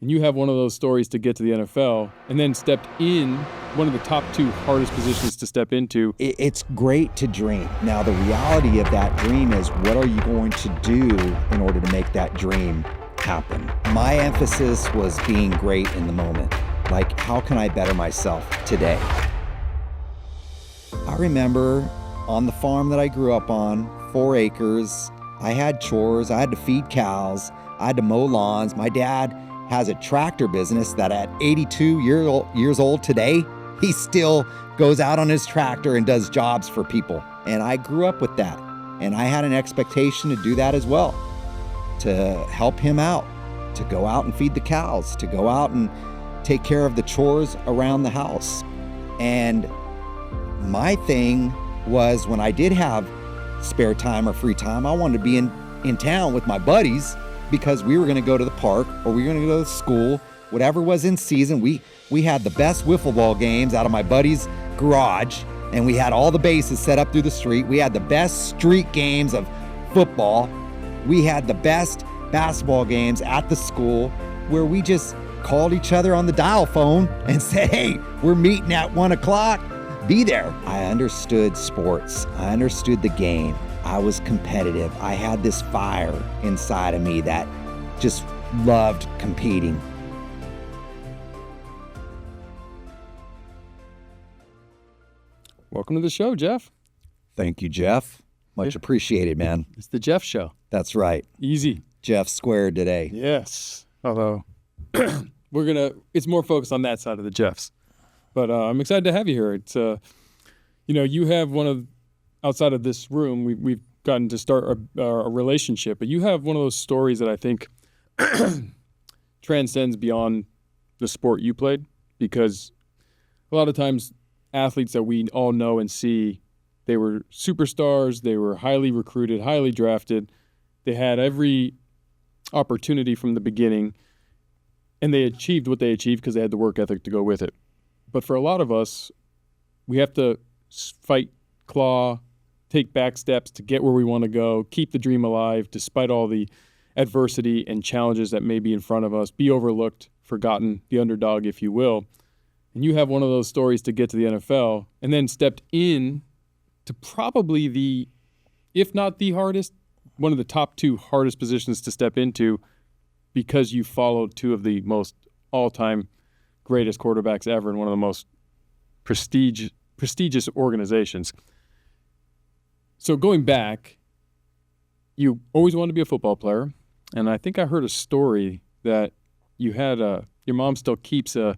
and you have one of those stories to get to the NFL and then stepped in one of the top 2 hardest positions to step into. It's great to dream. Now, the reality of that dream is, what are you going to do in order to make that dream happen? My emphasis was being great in the moment. Like, how can I better myself today? I remember on the farm that I grew up on, 4 acres, I had chores. I had to feed cows. I had to mow lawns. My dad has a tractor business that at 82 years old today, he still goes out on his tractor and does jobs for people. And I grew up with that. And I had an expectation to do that as well, to help him out, to go out and feed the cows, to go out and take care of the chores around the house. And my thing was, when I did have spare time or free time, I wanted to be in town with my buddies, because we were going to go to the park or we were going to go to school, whatever was in season. We had the best wiffle ball games out of my buddy's garage, and we had all the bases set up through the street. We had the best street games of football. We had the best basketball games at the school, where we just called each other on the dial phone and said, hey, we're meeting at 1 o'clock. Be there. I understood sports. I understood the game. I was competitive. I had this fire inside of me that just loved competing. Welcome to the show, Jeff. Thank you, Jeff. Much appreciated, man. It's the Jeff Show. That's right. Easy. Jeff squared today. Yes. Although it's more focused on that side of the Jeffs. But I'm excited to have you here. It's you have one of, outside of this room, we've gotten to start a relationship, but you have one of those stories that I think transcends beyond the sport you played, because a lot of times athletes that we all know and see, they were superstars, they were highly recruited, highly drafted, they had every opportunity from the beginning, and they achieved what they achieved because they had the work ethic to go with it. But for a lot of us, we have to fight, claw, take back steps to get where we want to go, keep the dream alive despite all the adversity and challenges that may be in front of us, be overlooked, forgotten, the underdog, if you will. And you have one of those stories to get to the NFL, and then stepped in to probably the, if not the hardest, one of the top 2 hardest positions to step into, because you followed 2 of the most all-time greatest quarterbacks ever in one of the most prestigious organizations. So going back, you always wanted to be a football player, and I think I heard a story that you had your mom still keeps an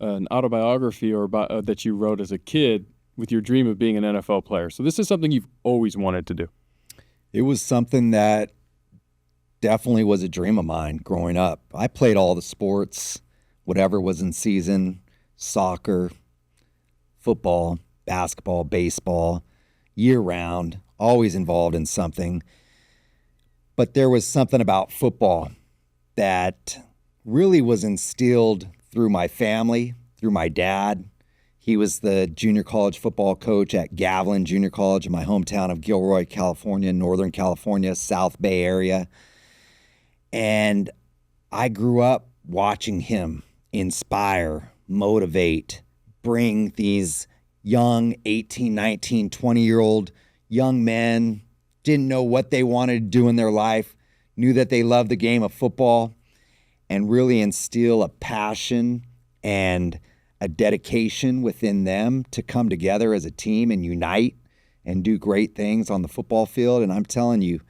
autobiography or about, that you wrote as a kid with your dream of being an NFL player. So this is something you've always wanted to do. It was something that definitely was a dream of mine growing up. I played all the sports, whatever was in season, soccer, football, basketball, baseball, year-round, always involved in something. But there was something about football that really was instilled through my family, through my dad. He was the junior college football coach at Gavilan Junior College in my hometown of Gilroy, California, Northern California, South Bay area. And I grew up watching him inspire, motivate, bring these young 18, 19, 20-year-old young men, didn't know what they wanted to do in their life, knew that they loved the game of football, and really instill a passion and a dedication within them to come together as a team and unite and do great things on the football field. And I'm telling you,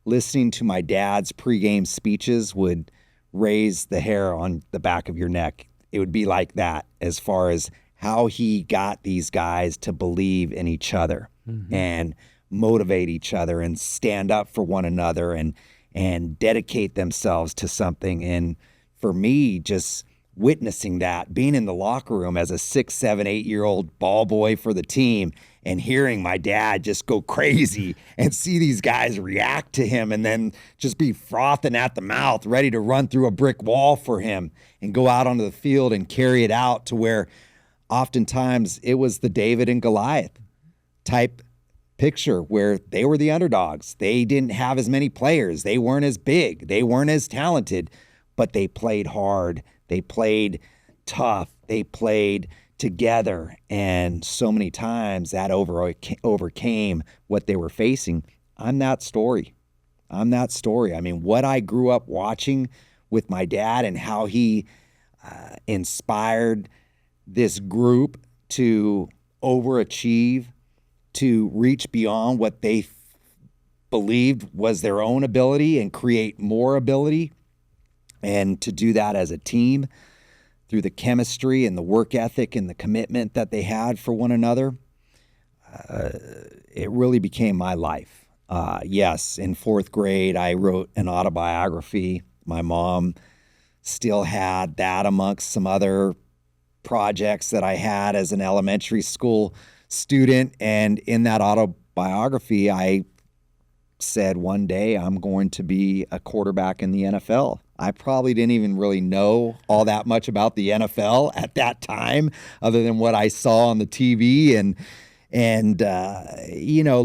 listening to my dad's pregame speeches would raise the hair on the back of your neck. It would be like that, as far as how he got these guys to believe in each other and motivate each other and stand up for one another and dedicate themselves to something. And for me, just witnessing that, being in the locker room as a 6, 7, 8-year-old ball boy for the team and hearing my dad just go crazy and see these guys react to him and then just be frothing at the mouth, ready to run through a brick wall for him and go out onto the field and carry it out, to where oftentimes it was the David and Goliath type picture, where they were the underdogs. They didn't have as many players. They weren't as big. They weren't as talented. but they played hard. They played tough. They played together. And so many times that overcame what they were facing. I'm that story. I mean, what I grew up watching with my dad and how he inspired this group to overachieve, to reach beyond what they believed was their own ability and create more ability, and to do that as a team through the chemistry and the work ethic and the commitment that they had for one another. It really became my life. Yes, in fourth grade, I wrote an autobiography. My mom still had that amongst some other projects that I had as an elementary school student. And in that autobiography, I said one day I'm going to be a quarterback in the NFL. I probably didn't even really know all that much about the NFL at that time, other than what I saw on the TV and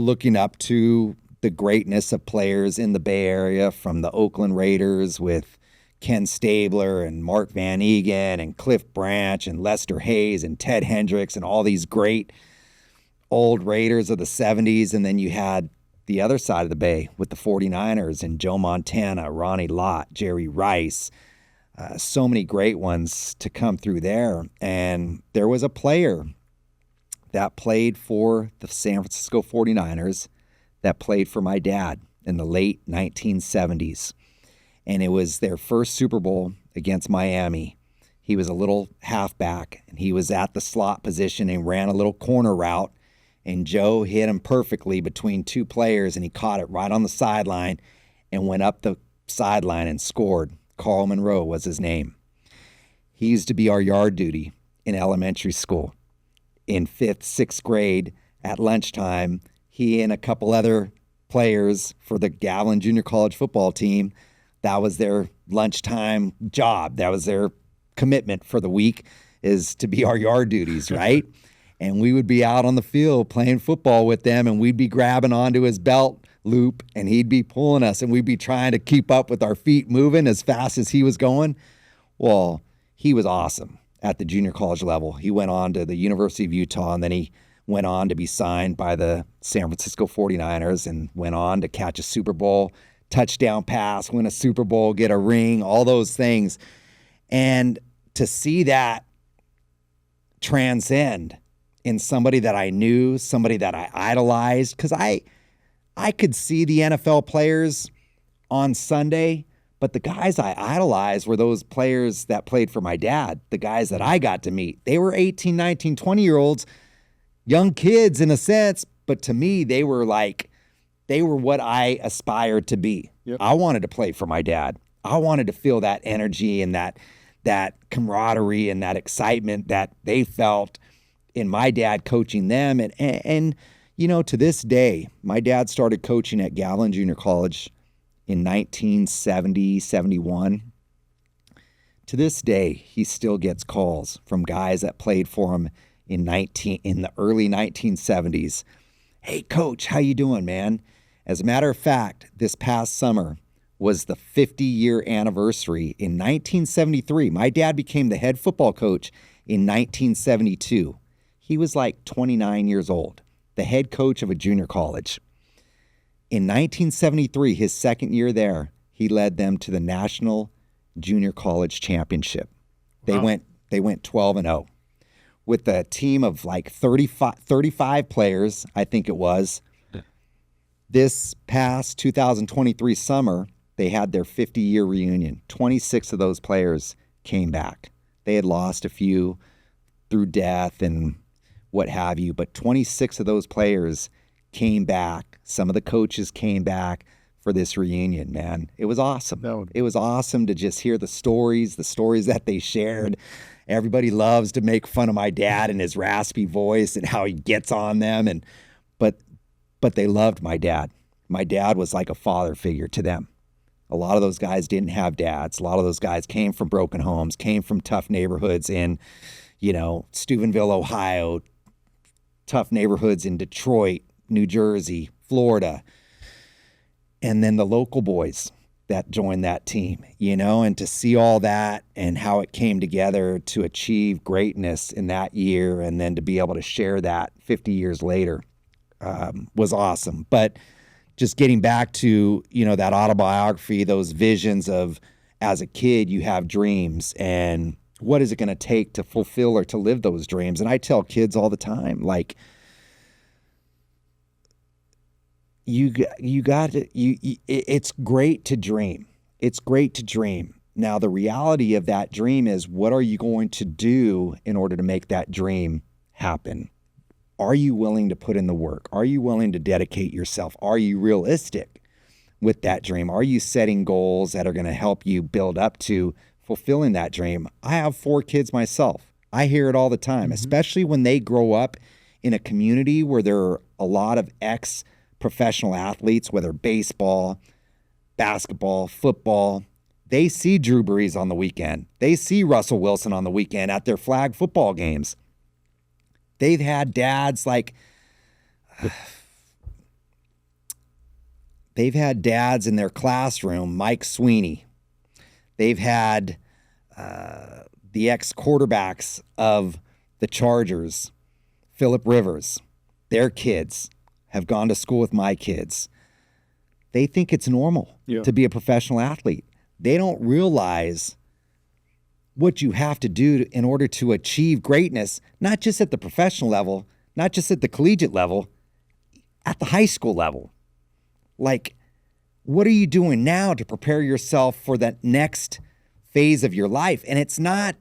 looking up to the greatness of players in the Bay Area, from the Oakland Raiders with Ken Stabler and Mark Van Egan and Cliff Branch and Lester Hayes and Ted Hendricks and all these great old Raiders of the 70s. And then you had the other side of the Bay with the 49ers and Joe Montana, Ronnie Lott, Jerry Rice, so many great ones to come through there. And there was a player that played for the San Francisco 49ers that played for my dad in the late 1970s. And it was their first Super Bowl against Miami. He was a little halfback, and he was at the slot position and ran a little corner route. And Joe hit him perfectly between two players, and he caught it right on the sideline and went up the sideline and scored. Carl Monroe was his name. He used to be our yard duty in elementary school. In 5th, 6th grade, at lunchtime, he and a couple other players for the Gavilan Junior College football team, that was their lunchtime job. That was their commitment for the week, is to be our yard duties, right? And we would be out on the field playing football with them, and we'd be grabbing onto his belt loop, and he'd be pulling us, and we'd be trying to keep up with our feet moving as fast as he was going. Well, he was awesome at the junior college level. He went on to the University of Utah, and then he went on to be signed by the San Francisco 49ers and went on to catch a Super Bowl touchdown pass, win a Super Bowl, get a ring, all those things. And to see that transcend in somebody that I knew, somebody that I idolized, because I could see the NFL players on Sunday, but the guys I idolized were those players that played for my dad, the guys that I got to meet. They were 18, 19, 20-year-olds, young kids in a sense, but to me, they were what I aspired to be. Yep. I wanted to play for my dad. I wanted to feel that energy and that camaraderie and that excitement that they felt in my dad coaching them. And to this day, my dad started coaching at Gavilan Junior College in 1970, 71. To this day, he still gets calls from guys that played for him in the early 1970s. Hey, coach, how you doing, man? As a matter of fact, this past summer was the 50-year anniversary. In 1973, my dad became the head football coach in 1972. He was like 29 years old, the head coach of a junior college. In 1973, his second year there, he led them to the National Junior College Championship. Wow. They went 12-0 with a team of like 35 players, I think it was. This past 2023 summer, they had their 50-year reunion. 26 of those players came back. They had lost a few through death and what have you, but 26 of those players came back. Some of the coaches came back for this reunion, man. It was awesome. It was awesome to just hear the stories that they shared. Everybody loves to make fun of my dad and his raspy voice and how he gets on them, but they loved my dad. My dad was like a father figure to them. A lot of those guys didn't have dads. A lot of those guys came from broken homes, came from tough neighborhoods in, Steubenville, Ohio, tough neighborhoods in Detroit, New Jersey, Florida. And then the local boys that joined that team, and to see all that and how it came together to achieve greatness in that year, and then to be able to share that 50 years later was awesome. But just getting back to, that autobiography, those visions of, as a kid, you have dreams, and what is it going to take to fulfill or to live those dreams? And I tell kids all the time, like, it's great to dream. It's great to dream. Now, the reality of that dream is, what are you going to do in order to make that dream happen? Are you willing to put in the work? Are you willing to dedicate yourself? Are you realistic with that dream? Are you setting goals that are going to help you build up to fulfilling that dream? I have 4 kids myself. I hear it all the time, especially when they grow up in a community where there are a lot of ex-professional athletes, whether baseball, basketball, football. They see Drew Brees on the weekend. They see Russell Wilson on the weekend at their flag football games. They've had dads they've had dads in their classroom, Mike Sweeney. They've had the ex-quarterbacks of the Chargers, Phillip Rivers. Their kids have gone to school with my kids. They think it's normal to be a professional athlete. They don't realize what you have to do in order to achieve greatness, not just at the professional level, not just at the collegiate level, at the high school level. Like, what are you doing now to prepare yourself for that next phase of your life? And it's not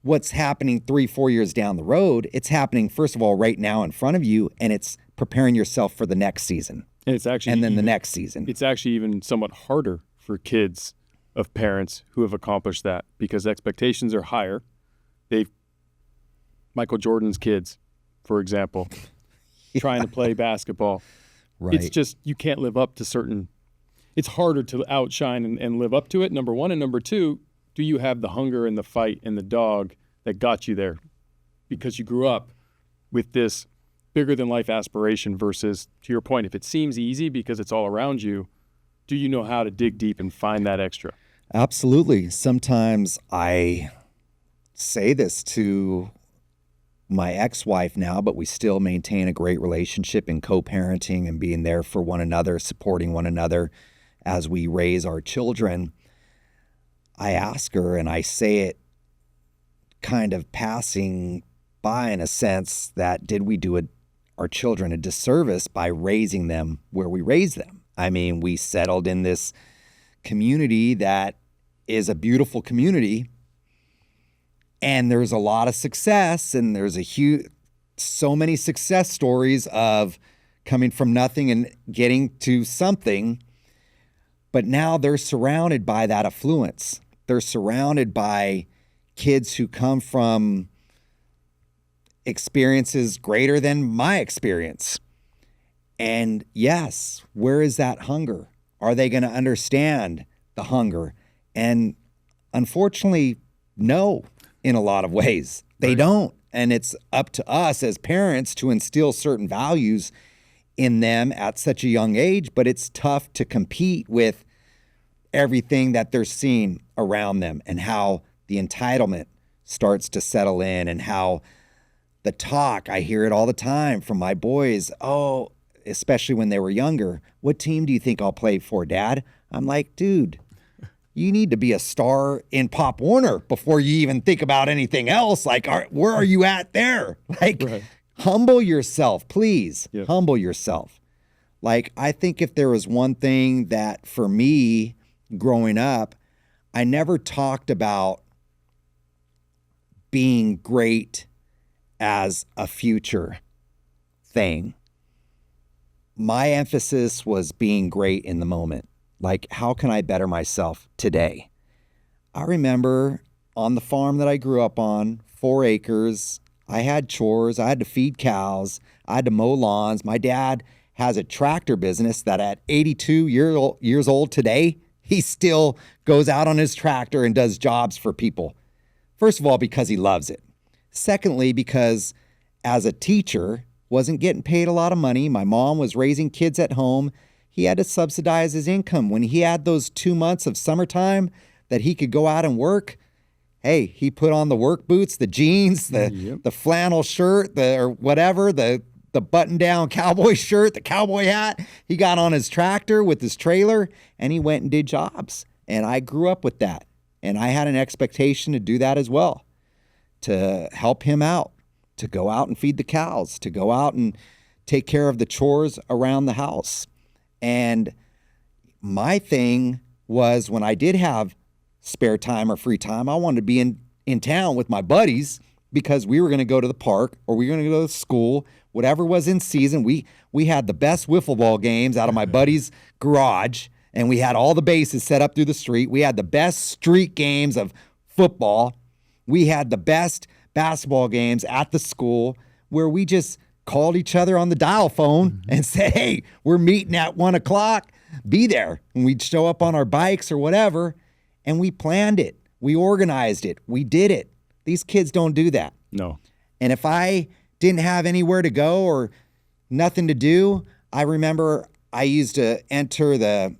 what's happening 3-4 years down the road. It's happening, first of all, right now in front of you, and it's preparing yourself for the next season. And it's actually, and then the next season. It's actually even somewhat harder for kids of parents who have accomplished that, because expectations are higher. Michael Jordan's kids, for example, trying to play basketball. Right. It's just, you can't live up to certain, it's harder to outshine and live up to it, number one. And number two, do you have the hunger and the fight and the dog that got you there? Because you grew up with this bigger than life aspiration versus, to your point, if it seems easy because it's all around you, do you know how to dig deep and find that extra? Absolutely. Sometimes I say this to my ex-wife now, but we still maintain a great relationship in co-parenting and being there for one another, supporting one another as we raise our children. I ask her, and I say it kind of passing by in a sense, that did we do our children a disservice by raising them where we raised them? I mean, we settled in this community that is a beautiful community, and there's a lot of success, and there's so many success stories of coming from nothing and getting to something. But now they're surrounded by that affluence. They're surrounded by kids who come from experiences greater than my experience. And yes, where is that hunger? Are they going to understand the hunger? And unfortunately, no, in a lot of ways. They don't. And it's up to us as parents to instill certain values in them at such a young age, but it's tough to compete with everything that they're seeing around them, and how the entitlement starts to settle in, and how the talk, I hear it all the time from my boys, especially when they were younger, what team do you think I'll play for, Dad? I'm like, dude, you need to be a star in Pop Warner before you even think about anything else. Like, where are you at there? Like, humble yourself, please. Yeah. Humble yourself. Like, I think if there was one thing that for me growing up, I never talked about being great as a future thing. My emphasis was being great in the moment. Like, how can I better myself today? I remember on the farm that I grew up on, 4 acres, I had chores. I had to feed cows. I had to mow lawns. My dad has a tractor business that at 82 years old today, he still goes out on his tractor and does jobs for people. First of all, because he loves it. Secondly, because as a teacher, wasn't getting paid a lot of money. My mom was raising kids at home. he had to subsidize his income. When he had those 2 months of summertime that he could go out and work, hey, he put on the work boots, the jeans, the flannel shirt, or whatever, the button-down cowboy shirt, the cowboy hat. He got on his tractor with his trailer, and he went and did jobs. And I grew up with that. And I had an expectation to do that as well, to help him out, to go out and feed the cows, to go out and take care of the chores around the house. And my thing was, when I did have spare time or free time, I wanted to be in town with my buddies, because we were going to go to the park or we were going to go to school, whatever was in season. We had the best wiffle ball games out of my buddy's garage, and we had all the bases set up through the street. We had the best street games of football. We had the best basketball games at the school, where we just called each other on the dial phone and said, hey, we're meeting at 1 o'clock. Be there. And we'd show up on our bikes or whatever, and we planned it. We organized it. We did it. These kids don't do that. No. And if I didn't have anywhere to go or nothing to do, I remember I used to enter there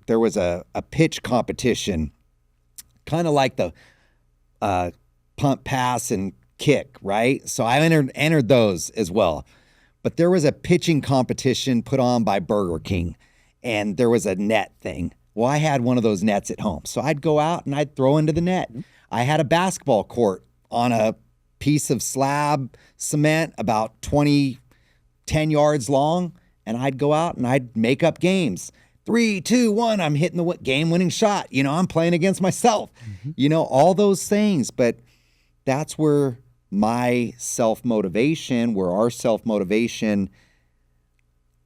was a pitch competition, kind of like the punt, pass, and kick, right? So I entered those as well. But there was a pitching competition put on by Burger King, and there was a net thing. Well, I had one of those nets at home. So I'd go out and I'd throw into the net. I had a basketball court on a piece of slab cement about 10 yards long, and I'd go out and I'd make up games. 3, 2, 1, I'm hitting the game-winning shot. I'm playing against myself. All those things. But that's where my self-motivation, where our self-motivation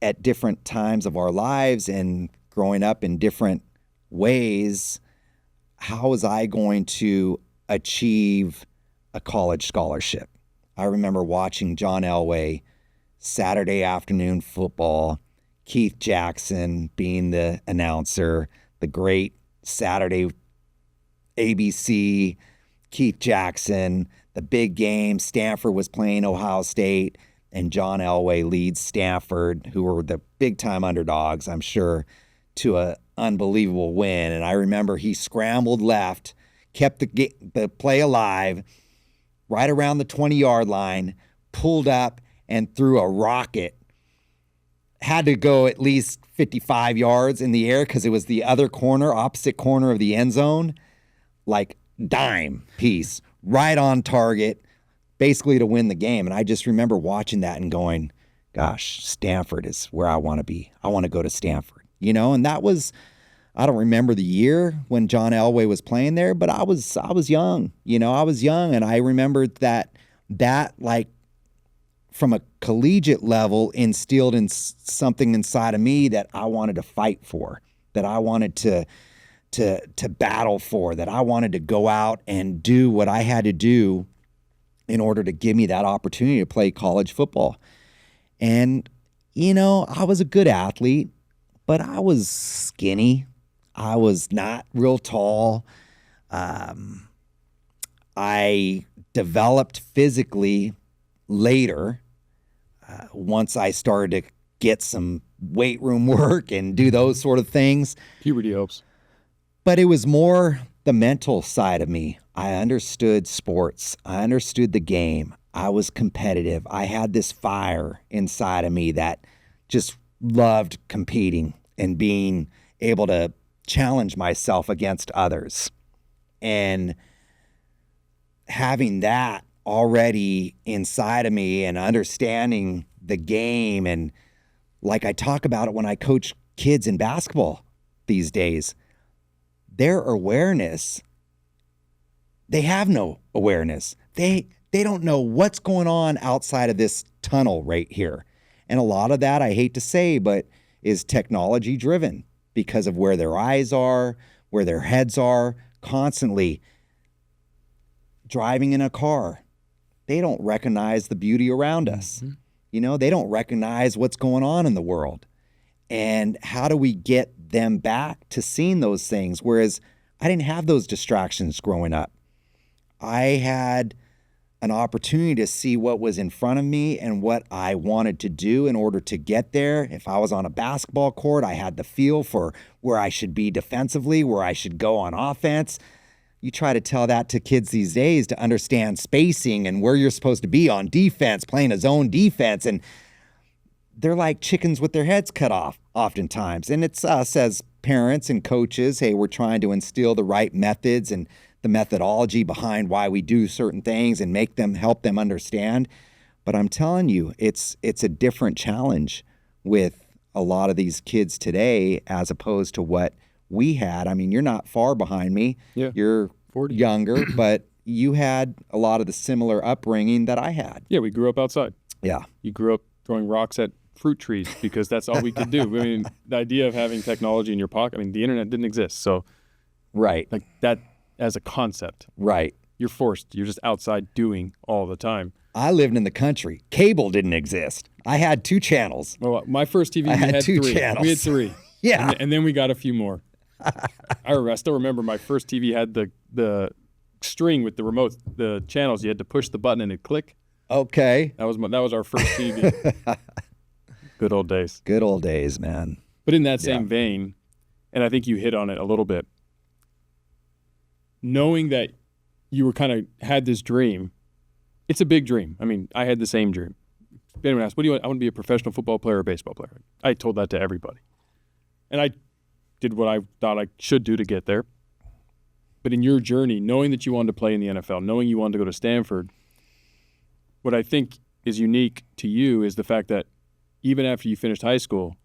at different times of our lives and growing up in different ways, how was I going to achieve a college scholarship? I remember watching John Elway, Saturday afternoon football, Keith Jackson being the announcer, the great Saturday ABC, Keith Jackson, the big game. Stanford was playing Ohio State, and John Elway leads Stanford, who were the big-time underdogs, I'm sure, to an unbelievable win. And I remember he scrambled left, kept the play alive, right around the 20-yard line, pulled up and threw a rocket. Had to go at least 55 yards in the air because it was the other corner, opposite corner of the end zone, like dime piece, right on target, basically to win the game. And I just remember watching that and going, gosh, Stanford is where I want to be. I want to go to Stanford, and that was, I don't remember the year when John Elway was playing there, but I was young, I was young. And I remembered that like from a collegiate level instilled in something inside of me that I wanted to fight for, that I wanted to battle for, that I wanted to go out and do what I had to do in order to give me that opportunity to play college football. And, I was a good athlete, but I was skinny. I was not real tall. I developed physically later, once I started to get some weight room work and do those sort of things. Puberty helps. But it was more the mental side of me. I understood sports. I understood the game. I was competitive. I had this fire inside of me that just loved competing and being able to challenge myself against others. And having that already inside of me and understanding the game, and like I talk about it when I coach kids in basketball these days, their awareness, they have no awareness. They don't know what's going on outside of this tunnel right here. And a lot of that, I hate to say, but is technology driven because of where their eyes are, where their heads are, constantly driving in a car. They don't recognize the beauty around us. They don't recognize what's going on in the world. And how do we get them back to seeing those things? Whereas I didn't have those distractions growing up. I had an opportunity to see what was in front of me and what I wanted to do in order to get there. If I was on a basketball court, I had the feel for where I should be defensively, where I should go on offense. You try to tell that to kids these days to understand spacing and where you're supposed to be on defense, playing a zone defense, and they're like chickens with their heads cut off oftentimes. And it's us as parents and coaches, hey, we're trying to instill the right methods and the methodology behind why we do certain things and help them understand. But I'm telling you, it's a different challenge with a lot of these kids today as opposed to what we had. I mean, you're not far behind me. Yeah, you're 40. Younger, but you had a lot of the similar upbringing that I had. Yeah, we grew up outside. Yeah. You grew up throwing rocks at fruit trees because that's all we could do. I mean, the idea of having technology in your pocket, I mean, the internet didn't exist. So, right. Like that as a concept. Right. You're forced. You're just outside doing all the time. I lived in the country. Cable didn't exist. I had 2 channels. Well, my first TV, I we had had 2 3. channels. We had 3. Yeah. And then we got a few more. I still remember my first TV had the string with the remote, the channels. You had to push the button and it'd click. Okay. That was our first TV. Good old days. Good old days, man. But in that same vein, and I think you hit on it a little bit, knowing that you were kind of had this dream, it's a big dream. I mean, I had the same dream. If anyone asked, what do you want? I want to be a professional football player or baseball player. I told that to everybody. And I did what I thought I should do to get there. But in your journey, knowing that you wanted to play in the NFL, knowing you wanted to go to Stanford, what I think is unique to you is the fact that even after you finished high school,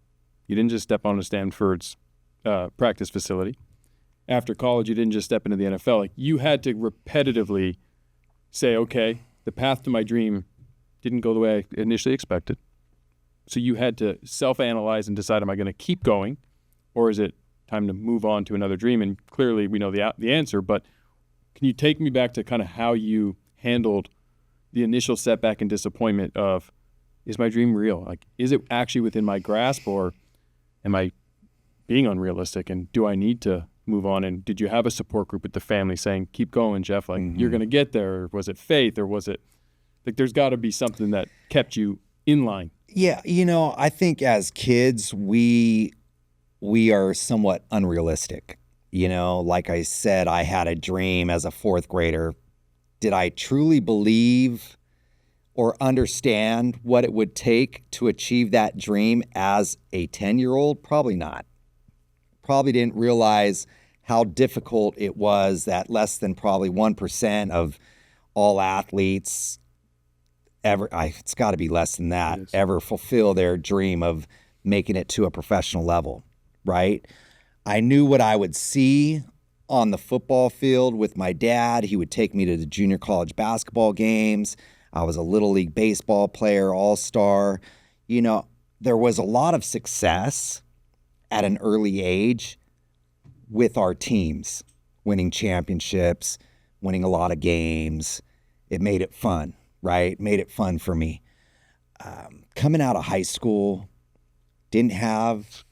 you didn't just step onto Stanford's practice facility. After college, you didn't just step into the NFL. Like, you had to repetitively say, okay, the path to my dream didn't go the way I initially expected. So you had to self-analyze and decide, am I going to keep going, or is it time to move on to another dream? And clearly we know the answer, but can you take me back to kind of how you handled the initial setback and disappointment of, is my dream real? Like, is it actually within my grasp, or am I being unrealistic, and do I need to move on? And did you have a support group with the family saying, keep going, Jeff, like you're going to get there? Or was it faith, or was it like, there's got to be something that kept you in line? Yeah. I think as kids, we are somewhat unrealistic. Like I said, I had a dream as a 4th grader. Did I truly believe or understand what it would take to achieve that dream as a 10-year-old? Probably not. Probably didn't realize how difficult it was that less than probably 1% of all athletes ever, it's got to be less than that, ever fulfill their dream of making it to a professional level, right? I knew what I would see on the football field with my dad. He would take me to the junior college basketball games. I was a little league baseball player, all-star. There was a lot of success at an early age with our teams, winning championships, winning a lot of games. It made it fun, right? Made it fun for me. Coming out of high school, didn't have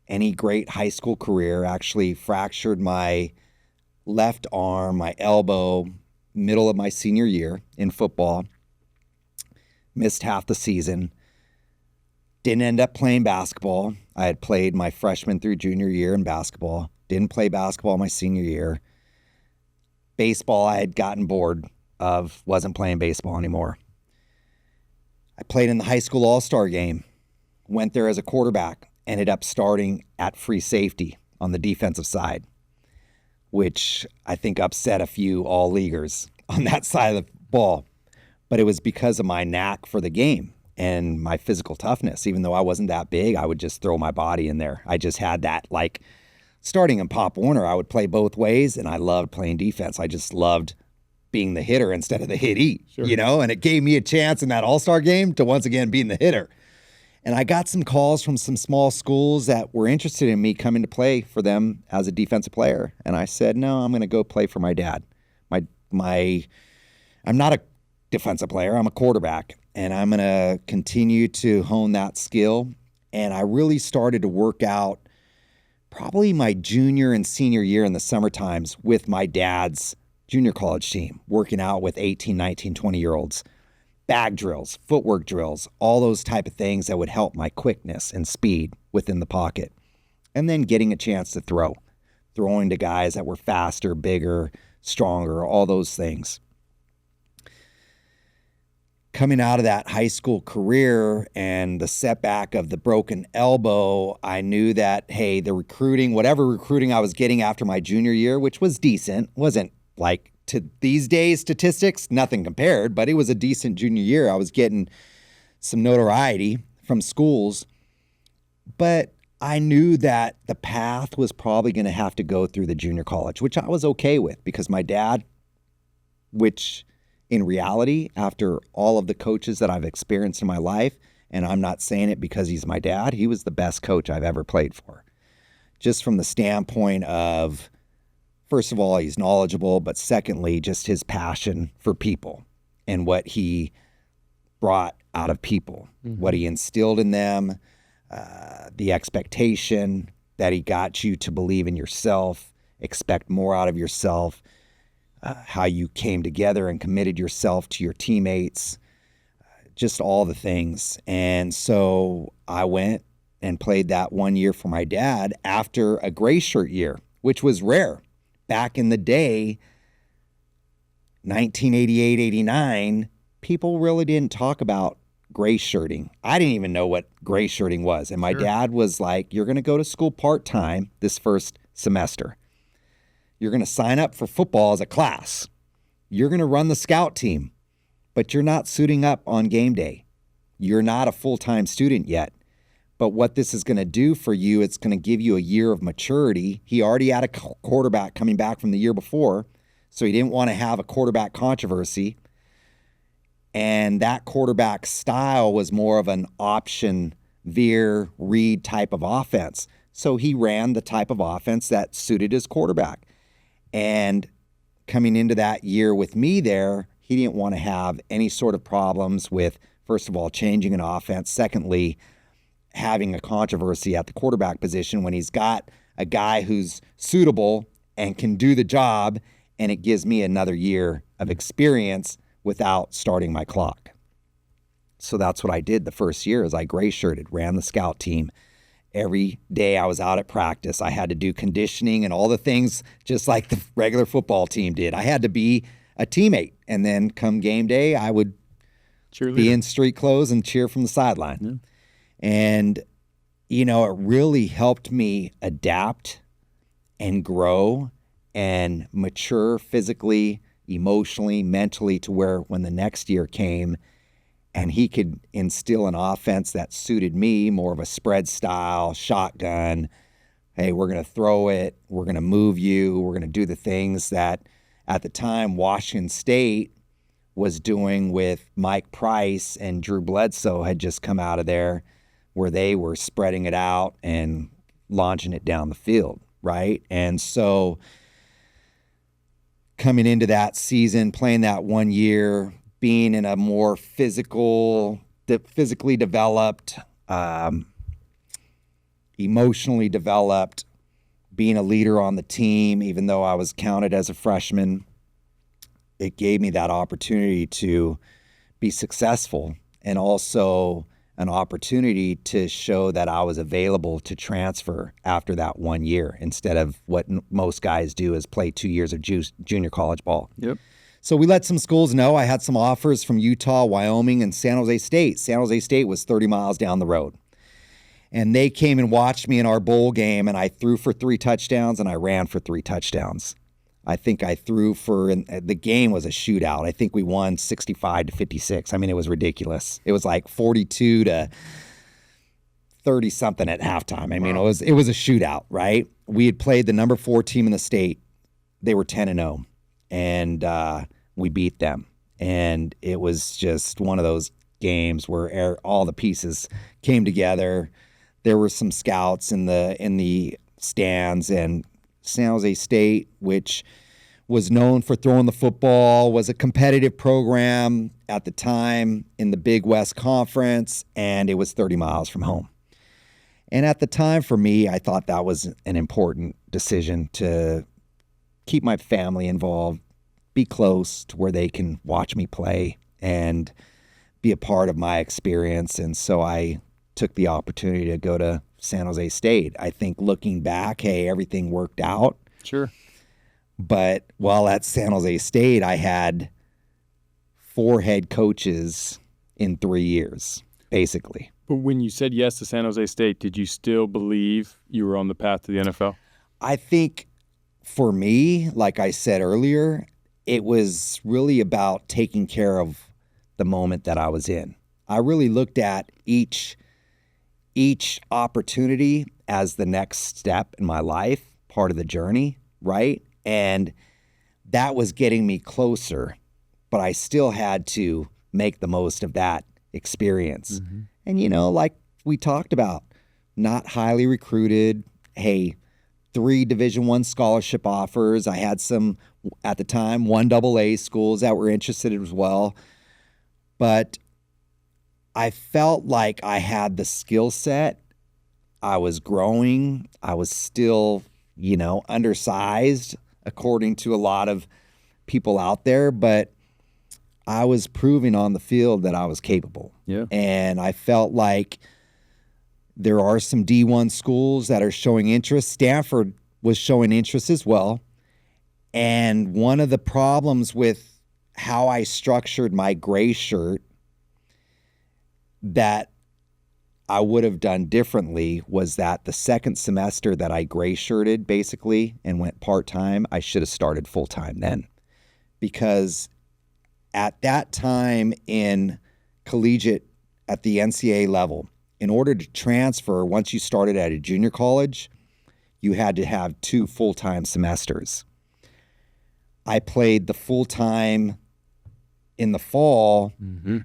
any great high school career. Actually fractured my left arm, my elbow, middle of my senior year in football. Missed half the season. Didn't end up playing basketball. I had played my freshman through junior year in basketball. Didn't play basketball my senior year. Baseball, I had gotten bored of, wasn't playing baseball anymore. I played in the high school all-star game. Went there as a quarterback. Ended up starting at free safety on the defensive side, which I think upset a few all-leaguers on that side of the ball. But it was because of my knack for the game and my physical toughness. Even though I wasn't that big, I would just throw my body in there. I just had that, like, starting in Pop Warner, I would play both ways, and I loved playing defense. I just loved being the hitter instead of the hittee, and it gave me a chance in that all-star game to once again being the hitter. And I got some calls from some small schools that were interested in me coming to play for them as a defensive player. And I said, no, I'm going to go play for my dad. I'm not a defensive player. I'm a quarterback. And I'm going to continue to hone that skill. And I really started to work out probably my junior and senior year in the summer times with my dad's junior college team, working out with 18, 19, 20-year-olds, bag drills, footwork drills, all those type of things that would help my quickness and speed within the pocket. And then getting a chance to throwing to guys that were faster, bigger, stronger, all those things. Coming out of that high school career and the setback of the broken elbow, I knew that, hey, the recruiting, whatever recruiting I was getting after my junior year, which was decent, wasn't like to these days statistics, nothing compared, but it was a decent junior year. I was getting some notoriety from schools, but I knew that the path was probably going to have to go through the junior college, which I was okay with because my dad, which in reality, after all of the coaches that I've experienced in my life, and I'm not saying it because he's my dad, he was the best coach I've ever played for. Just from the standpoint of, first of all, he's knowledgeable, but secondly, just his passion for people and what he brought out of people, what he instilled in them, the expectation that he got you to believe in yourself, expect more out of yourself, how you came together and committed yourself to your teammates, just all the things. And so I went and played that 1 year for my dad after a gray shirt year, which was rare. Back in the day, 1988, 89, people really didn't talk about gray shirting. I didn't even know what gray shirting was. And my dad was like, you're going to go to school part-time this first semester. You're going to sign up for football as a class. You're going to run the scout team, but you're not suiting up on game day. You're not a full-time student yet. But what this is going to do for you, it's going to give you a year of maturity. He already had a quarterback coming back from the year before, so he didn't want to have a quarterback controversy. And that quarterback style was more of an option, veer, read type of offense. So he ran the type of offense that suited his quarterback. And coming into that year with me there, he didn't want to have any sort of problems with, first of all, changing an offense. Secondly, having a controversy at the quarterback position when he's got a guy who's suitable and can do the job, and it gives me another year of experience without starting my clock. So that's what I did the first year is I gray shirted, ran the scout team. Every day I was out at practice, I had to do conditioning and all the things just like the regular football team did. I had to be a teammate. And then come game day, I would be in street clothes and cheer from the sideline. Yeah. And, you know, it really helped me adapt and grow and mature physically, emotionally, mentally to where when the next year came, and he could instill an offense that suited me, more of a spread style, shotgun. Hey, we're going to throw it. We're going to move you. We're going to do the things that at the time Washington State was doing with Mike Price and Drew Bledsoe had just come out of there where they were spreading it out and launching it down the field, right? And so coming into that season, playing that 1 year, being in a more physically developed, emotionally developed, being a leader on the team, even though I was counted as a freshman, it gave me that opportunity to be successful and also an opportunity to show that I was available to transfer after that 1 year instead of what most guys do is play 2 years of junior college ball. Yep. So we let some schools know. I had some offers from Utah, Wyoming, and San Jose State. San Jose State was 30 miles down the road. And they came and watched me in our bowl game, and I threw for 3 touchdowns, and I ran for 3 touchdowns. I think I threw for, and the game was a shootout. I think we won 65-56. I mean, it was ridiculous. It was like 42 to 30-something at halftime. I mean, Wow. it was a shootout, right? We had played the number 4 team in the state. They were 10-0. And we beat them. And it was just one of those games where all the pieces came together. There were some scouts in the stands, and San Jose State, which was known for throwing the football, was a competitive program at the time in the Big West Conference, and it was 30 miles from home. And at the time for me, I thought that was an important decision to keep my family involved, be close to where they can watch me play and be a part of my experience. And so I took the opportunity to go to San Jose State. I think looking back, hey, everything worked out. Sure. But while at San Jose State, I had 4 head coaches in 3 years, basically. But when you said yes to San Jose State, did you still believe you were on the path to the NFL? I think for me, like I said earlier, it was really about taking care of the moment that I was in. I really looked at each opportunity as the next step in my life, part of the journey, right? And that was getting me closer, but I still had to make the most of that experience. Mm-hmm. And, like we talked about, not highly recruited. Hey, 3 Division I scholarship offers. I had some, at the time, 1 AA schools that were interested as well. But I felt like I had the skill set. I was growing. I was still, undersized according to a lot of people out there, but I was proving on the field that I was capable. Yeah. And I felt like there are some D1 schools that are showing interest. Stanford was showing interest as well. And one of the problems with how I structured my gray shirt that I would have done differently was that the second semester that I gray shirted basically and went part-time, I should have started full-time then. Because at that time in collegiate at the NCAA level, in order to transfer, once you started at a junior college, you had to have 2 full-time semesters. I played the full-time in the fall. Mm-hmm.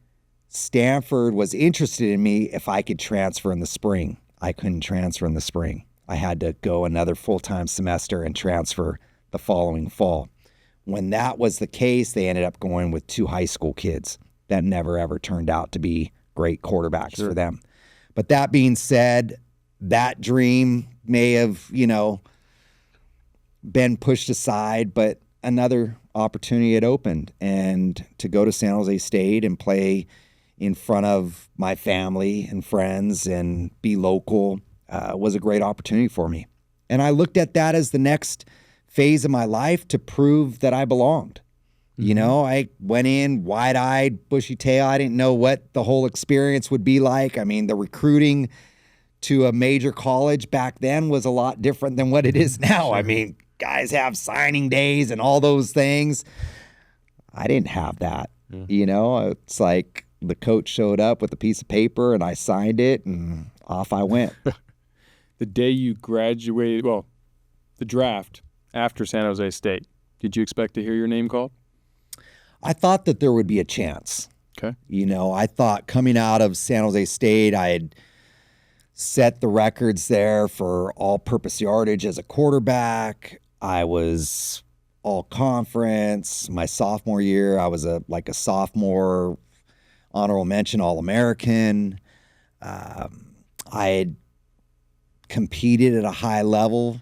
Stanford was interested in me if I could transfer in the spring. I couldn't transfer in the spring. I had to go another full-time semester and transfer the following fall. When that was the case, they ended up going with 2 high school kids that never ever turned out to be great quarterbacks Sure. for them. But that being said, that dream may have, been pushed aside, but another opportunity had opened. And to go to San Jose State and play in front of my family and friends and be local was a great opportunity for me. And I looked at that as the next phase of my life to prove that I belonged. Mm-hmm. I went in wide-eyed, bushy-tail. I didn't know what the whole experience would be like. I mean, the recruiting to a major college back then was a lot different than what it is now. Sure. I mean, guys have signing days and all those things. I didn't have that. Yeah. It's like the coach showed up with a piece of paper and I signed it and off I went. The day you graduated, the draft after San Jose State, did you expect to hear your name called? I thought that there would be a chance. Okay. I thought coming out of San Jose State, I had set the records there for all-purpose yardage as a quarterback. I was all conference. My sophomore year, I was a sophomore honorable mention All-American. I had competed at a high level.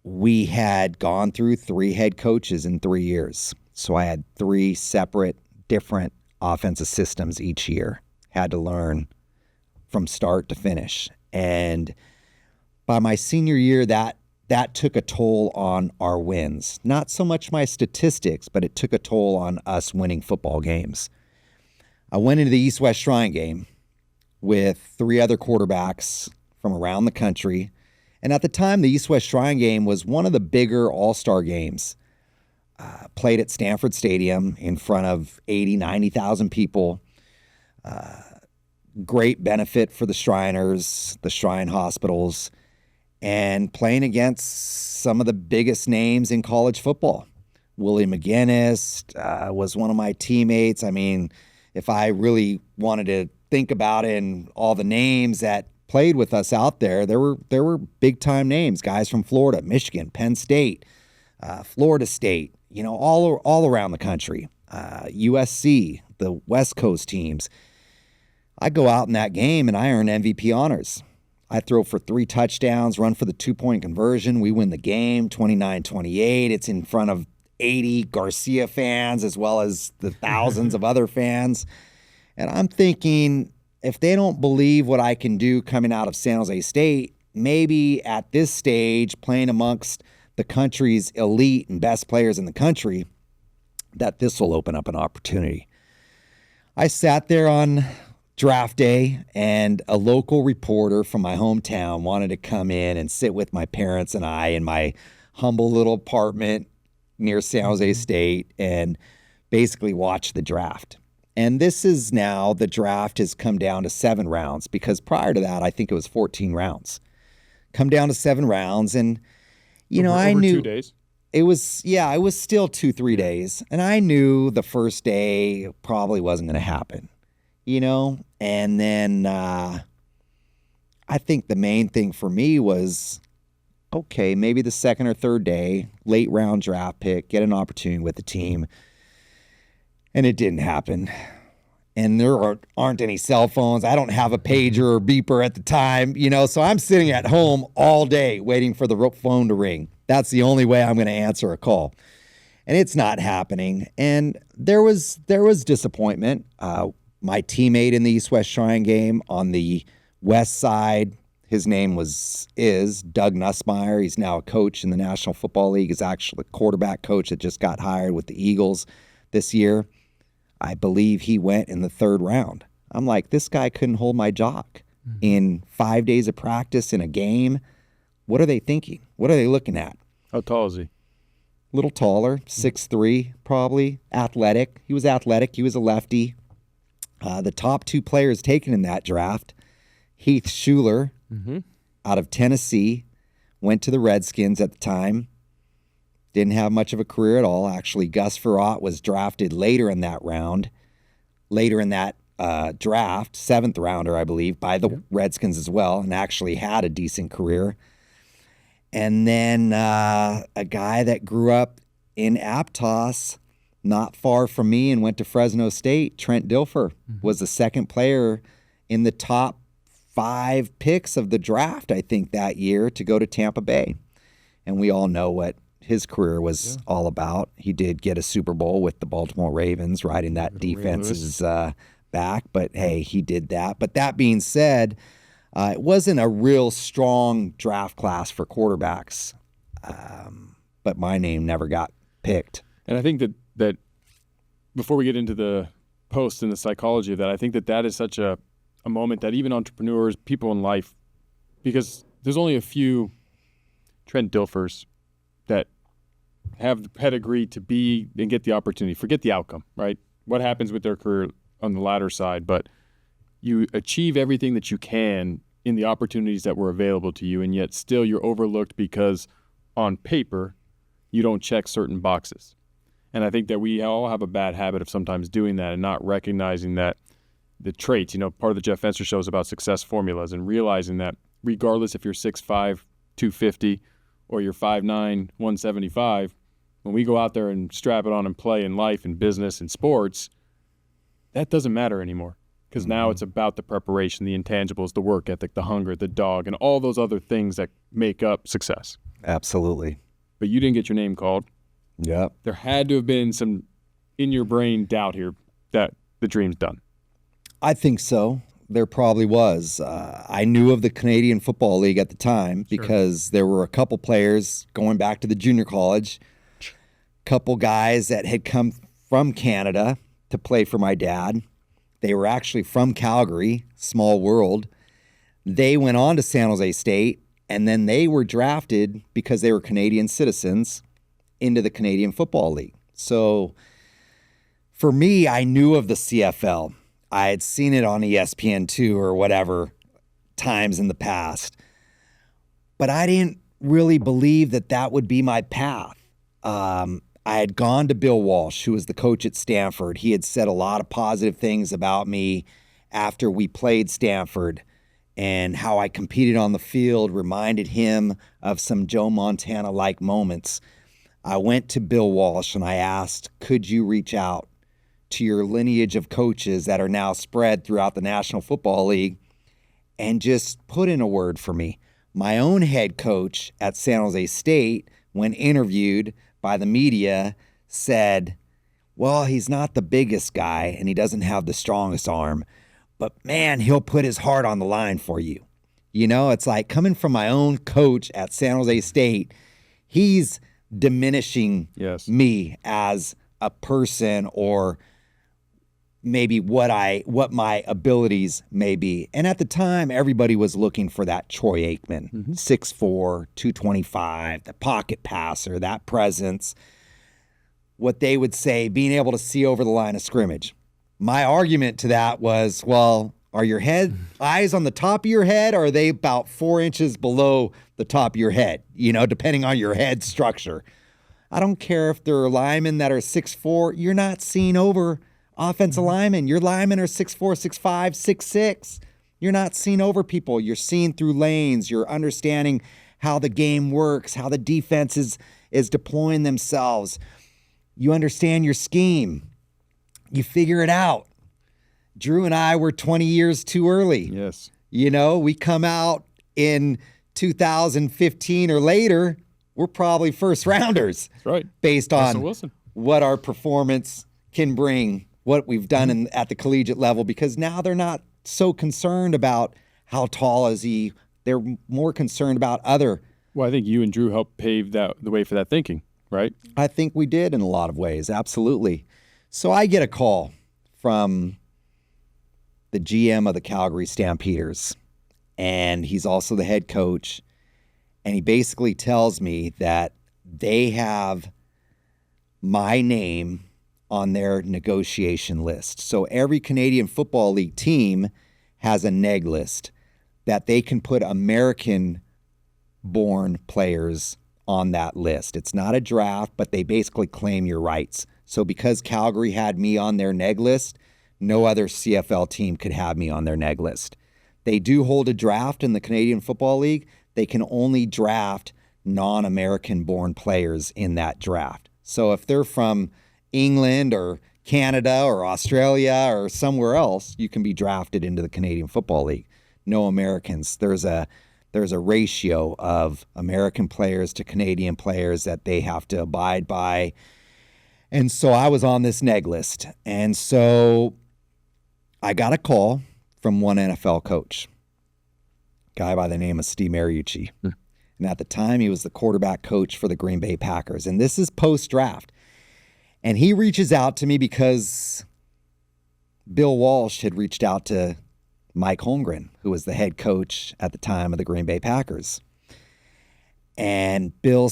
We had gone through 3 head coaches in 3 years. So I had 3 separate, different offensive systems each year. Had to learn from start to finish. And by my senior year, that took a toll on our wins. Not so much my statistics, but it took a toll on us winning football games. I went into the East-West Shrine game with 3 other quarterbacks from around the country. And at the time, the East-West Shrine game was one of the bigger all-star games. Played at Stanford Stadium in front of 80,000, 90,000 people. Great benefit for the Shriners, the Shrine hospitals, and playing against some of the biggest names in college football. Willie McGinnis was one of my teammates. I mean, if I really wanted to think about it and all the names that played with us out there, there were big-time names, guys from Florida, Michigan, Penn State, Florida State, all around the country, USC, the West Coast teams. I go out in that game and I earn MVP honors. I throw for 3 touchdowns, run for the 2-point conversion. We win the game, 29-28. It's in front of 80 Garcia fans as well as the thousands of other fans. And I'm thinking, if they don't believe what I can do coming out of San Jose State, maybe at this stage, playing amongst the country's elite and best players in the country, that this will open up an opportunity. I sat there on draft day, and a local reporter from my hometown wanted to come in and sit with my parents and I in my humble little apartment near San Jose State and basically watch the draft. And this is now, the draft has come down to 7 rounds, because prior to that, I think it was 14 rounds. Come down to 7 rounds, and I knew 2 days. it was still 2-3 days, and I knew the first day probably wasn't going to happen, And then I think the main thing for me was, okay, maybe the second or third day, late round draft pick, get an opportunity with the team. And it didn't happen. And there aren't any cell phones. I don't have a pager or beeper at the time, so I'm sitting at home all day waiting for the phone to ring. That's the only way I'm going to answer a call. And it's not happening. And there was disappointment. My teammate in the East-West Shrine game on the west side, his name is Doug Nussmeier. He's now a coach in the National Football League. He's actually a quarterback coach that just got hired with the Eagles this year. I believe he went in the 3rd round. I'm like, this guy couldn't hold my jock in 5 days of practice in a game. What are they thinking? What are they looking at? How tall is he? A little taller, 6'3", probably. Athletic. He was athletic. He was a lefty. The top 2 players taken in that draft, Heath Schuler out of Tennessee, went to the Redskins at the time. Didn't have much of a career at all. Actually, Gus Frerotte was drafted later in that round, draft, 7th rounder, I believe, by the Redskins as well, and actually had a decent career. And then a guy that grew up in Aptos, not far from me, and went to Fresno State, Trent Dilfer, was the 2nd player in the top 5 picks of the draft, I think, that year to go to Tampa Bay. And we all know what his career was all about. He did get a Super Bowl with the Baltimore Ravens, riding that defense's back. But, hey, he did that. But that being said, it wasn't a real strong draft class for quarterbacks. But my name never got picked. And I think that before we get into the post and the psychology of that, I think that is such a moment that even entrepreneurs, people in life, because there's only a few Trent Dilfers that have the pedigree to be and get the opportunity. Forget the outcome, right? What happens with their career on the latter side, but you achieve everything that you can in the opportunities that were available to you, and yet still you're overlooked because on paper you don't check certain boxes. And I think that we all have a bad habit of sometimes doing that and not recognizing that the traits, part of the Jeff Fenster show is about success formulas, and realizing that regardless if you're 6'5", 250, or you're 5'9", 175, when we go out there and strap it on and play in life and business and sports, that doesn't matter anymore. Because now it's about the preparation, the intangibles, the work ethic, the hunger, the dog, and all those other things that make up success. Absolutely. But you didn't get your name called. Yep. There had to have been some in your brain doubt here that the dream's done. I think so. There probably was. I knew of the Canadian Football League at the time because there were a couple players going back to the junior college, couple guys that had come from Canada to play for my dad. They were actually from Calgary, small world. They went on to San Jose State, and then they were drafted because they were Canadian citizens into the Canadian Football League. So for me, I knew of the CFL. I had seen it on ESPN2 or whatever times in the past. But I didn't really believe that that would be my path. I had gone to Bill Walsh, who was the coach at Stanford. He had said a lot of positive things about me after we played Stanford, and how I competed on the field reminded him of some Joe Montana-like moments. I went to Bill Walsh and I asked, could you reach out to your lineage of coaches that are now spread throughout the National Football League and just put in a word for me? My own head coach at San Jose State, when interviewed by the media, said, well, he's not the biggest guy and he doesn't have the strongest arm, but man, he'll put his heart on the line for you. You know, it's like coming from my own coach at San Jose State, he's diminishing me as a person or maybe what my abilities may be. And at the time, everybody was looking for that Troy Aikman, 6'4", 225, the pocket passer, that presence. What they would say, being able to see over the line of scrimmage. My argument to that was, well, are your eyes on the top of your head, or are they about 4 inches below the top of your head? You know, depending on your head structure. I don't care if they're linemen that are 6'4", you're not seeing over offensive linemen. Your linemen are 6'4", 6'5", 6'6". You're not seeing over people. You're seeing through lanes. You're understanding how the game works, how the defense is deploying themselves. You understand your scheme. You figure it out. Drew and I were 20 years too early. Yes. You know, we come out in 2015 or later, we're probably first rounders. That's right. Based on what our performance can bring, what we've done at the collegiate level, because now they're not so concerned about how tall is he. They're more concerned about other. Well, I think you and Drew helped pave the way for that thinking, right? I think we did in a lot of ways, absolutely. So I get a call from the GM of the Calgary Stampeders, and he's also the head coach, and he basically tells me that they have my name on their negotiation list. So every Canadian Football League team has a neg list that they can put American-born players on that list. It's not a draft, but they basically claim your rights. So because Calgary had me on their neg list, no other CFL team could have me on their neg list. They do hold a draft in the Canadian Football League. They can only draft non-American-born players in that draft. So if they're from England or Canada or Australia or somewhere else, you can be drafted into the Canadian Football League. No Americans. There's a ratio of American players to Canadian players that they have to abide by. And so I was on this neg list. And so I got a call from one NFL coach, a guy by the name of Steve Mariucci. And at the time, he was the quarterback coach for the Green Bay Packers. And this is post-draft. And he reaches out to me because Bill Walsh had reached out to Mike Holmgren, who was the head coach at the time of the Green Bay Packers. And Bill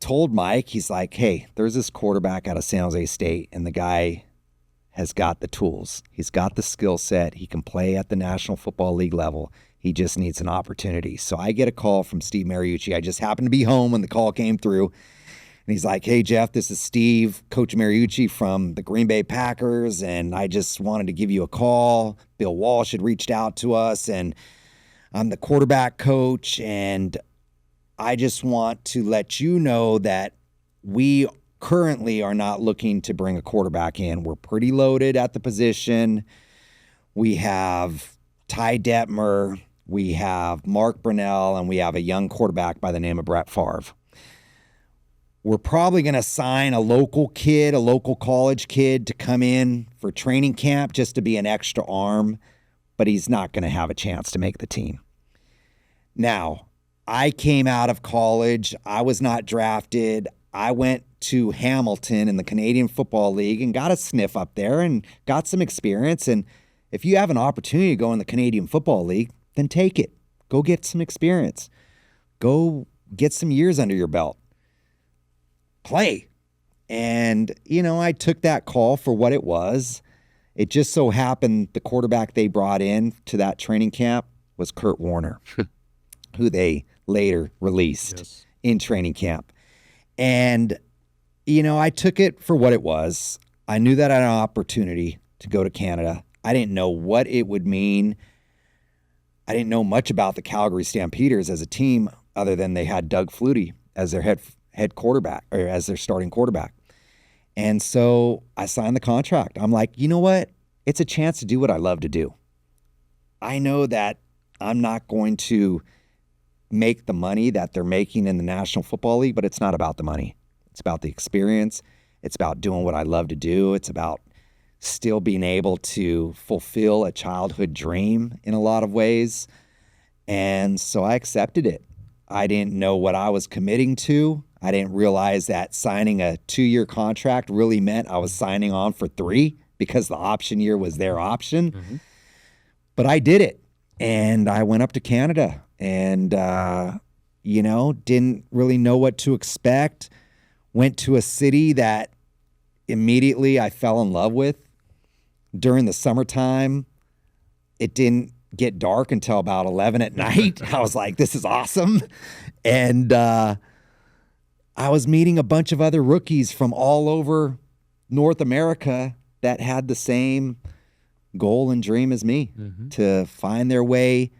told Mike, he's like, hey, there's this quarterback out of San Jose State, and the guy has got the tools. He's got the skill set. He can play at the National Football League level. He just needs an opportunity. So I get a call from Steve Mariucci. I just happened to be home when the call came through. And he's like, hey, Jeff, this is Steve, Coach Mariucci from the Green Bay Packers, and I just wanted to give you a call. Bill Walsh had reached out to us, and I'm the quarterback coach, and I just want to let you know that we currently are not looking to bring a quarterback in. We're pretty loaded at the position. We have Ty Detmer, we have Mark Brunell, and we have a young quarterback by the name of Brett Favre. We're probably going to sign a local kid, a local college kid to come in for training camp just to be an extra arm, but he's not going to have a chance to make the team. Now, I came out of college. I was not drafted. I went to Hamilton in the Canadian Football League and got a sniff up there and got some experience. And if you have an opportunity to go in the Canadian Football League, then take it. Go get some experience. Go get some years under your belt. Play. And, you know, I took that call for what it was. It just so happened the quarterback they brought in to that training camp was Kurt Warner, who they later released in training camp. And, you know, I took it for what it was. I knew that I had an opportunity to go to Canada. I didn't know what it would mean. I didn't know much about the Calgary Stampeders as a team other than they had Doug Flutie as their head quarterback, or as their starting quarterback. And so I signed the contract. I'm like, you know what? It's a chance to do what I love to do. I know that I'm not going to make the money that they're making in the National Football League, but it's not about the money. It's about the experience. It's about doing what I love to do. It's about still being able to fulfill a childhood dream in a lot of ways. And so I accepted it. I didn't know what I was committing to. I didn't realize that signing a 2-year contract really meant I was signing on for 3 because the option year was their option. Mm-hmm. But I did it. And I went up to Canada and, didn't really know what to expect. Went to a city that immediately I fell in love with. During the summertime, it didn't get dark until about 11 at night. I was like, this is awesome. And I was meeting a bunch of other rookies from all over North America that had the same goal and dream as me, to find their way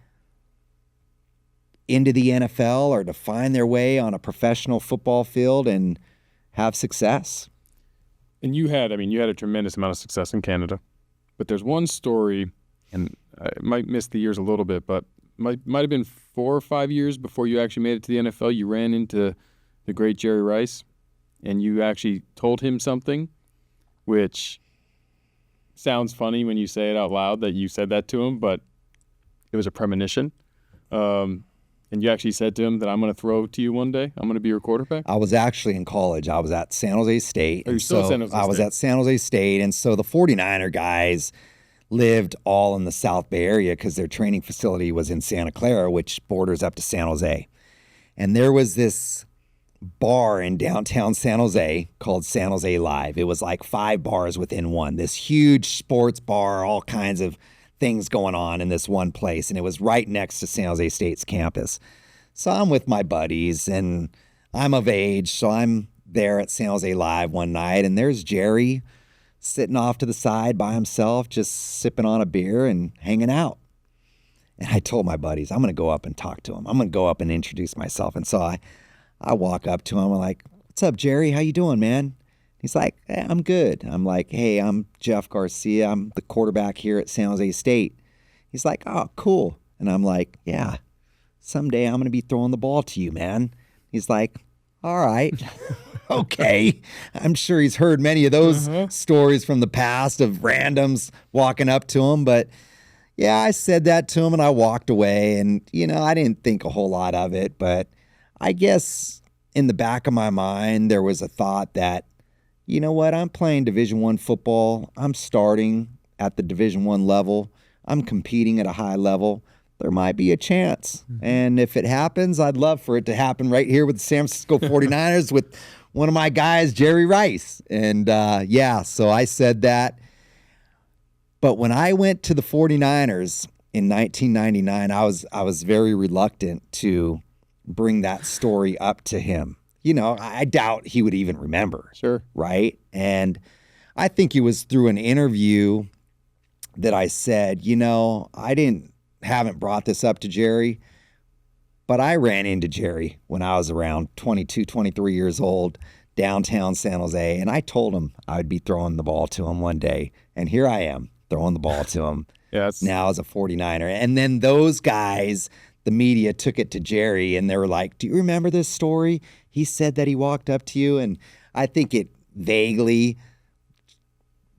into the NFL or to find their way on a professional football field and have success. And you had a tremendous amount of success in Canada. But there's one story, and I might miss the years a little bit, but might have been 4 or 5 years before you actually made it to the NFL. You ran into the great Jerry Rice, and you actually told him something, which sounds funny when you say it out loud that you said that to him, but it was a premonition. And you actually said to him that I'm going to throw to you one day. I'm going to be your quarterback. I was actually in college. I was at San Jose State. Oh, you're still at San Jose State? I was at San Jose State, and so the 49er guys lived all in the South Bay area because their training facility was in Santa Clara, which borders up to San Jose. And there was this bar in downtown San Jose called San Jose Live. It was like 5 bars within one. This huge sports bar, all kinds of things going on in this one place. And it was right next to San Jose State's campus. So I'm with my buddies and I'm of age. So I'm there at San Jose Live one night and there's Jerry sitting off to the side by himself, just sipping on a beer and hanging out. And I told my buddies, I'm going to go up and talk to him. I'm going to go up and introduce myself. And so I walk up to him. I'm like, what's up, Jerry? How you doing, man? He's like, hey, I'm good. I'm like, hey, I'm Jeff Garcia. I'm the quarterback here at San Jose State. He's like, oh, cool. And I'm like, yeah, someday I'm going to be throwing the ball to you, man. He's like, all right. Okay. I'm sure he's heard many of those stories from the past of randoms walking up to him. But yeah, I said that to him and I walked away. And, I didn't think a whole lot of it. But I guess in the back of my mind, there was a thought that, you know what, I'm playing Division I football. I'm starting at the Division I level. I'm competing at a high level. There might be a chance. And if it happens, I'd love for it to happen right here with the San Francisco 49ers with one of my guys, Jerry Rice. And so I said that. But when I went to the 49ers in 1999, I was very reluctant to bring that story up to him. I doubt he would even remember. Sure. Right? And I think it was through an interview that I said, haven't brought this up to Jerry, but I ran into Jerry when I was around 22, 23 years old, downtown San Jose, and I told him I would be throwing the ball to him one day, and here I am throwing the ball to him now as a 49er. And then those guys, the media took it to Jerry, and they were like, do you remember this story? He said that he walked up to you, and I think it vaguely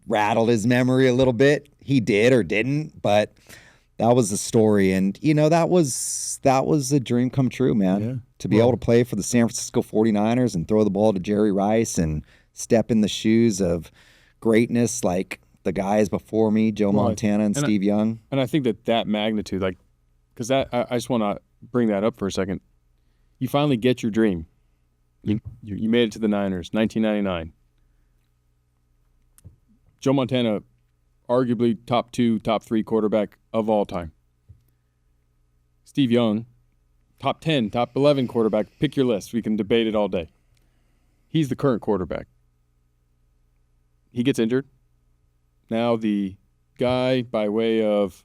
rattled his memory a little bit. He did or didn't, but that was the story. And, that was a dream come true, man. Yeah. To be able to play for the San Francisco 49ers and throw the ball to Jerry Rice and step in the shoes of greatness like the guys before me, Joe Montana and Steve Young. And I think that magnitude, because I just want to bring that up for a second. You finally get your dream. You made it to the Niners, 1999. Joe Montana, arguably top 2, top 3 quarterback of all time. Steve Young, top 10, top 11 quarterback. Pick your list. We can debate it all day. He's the current quarterback. He gets injured. Now the guy, by way of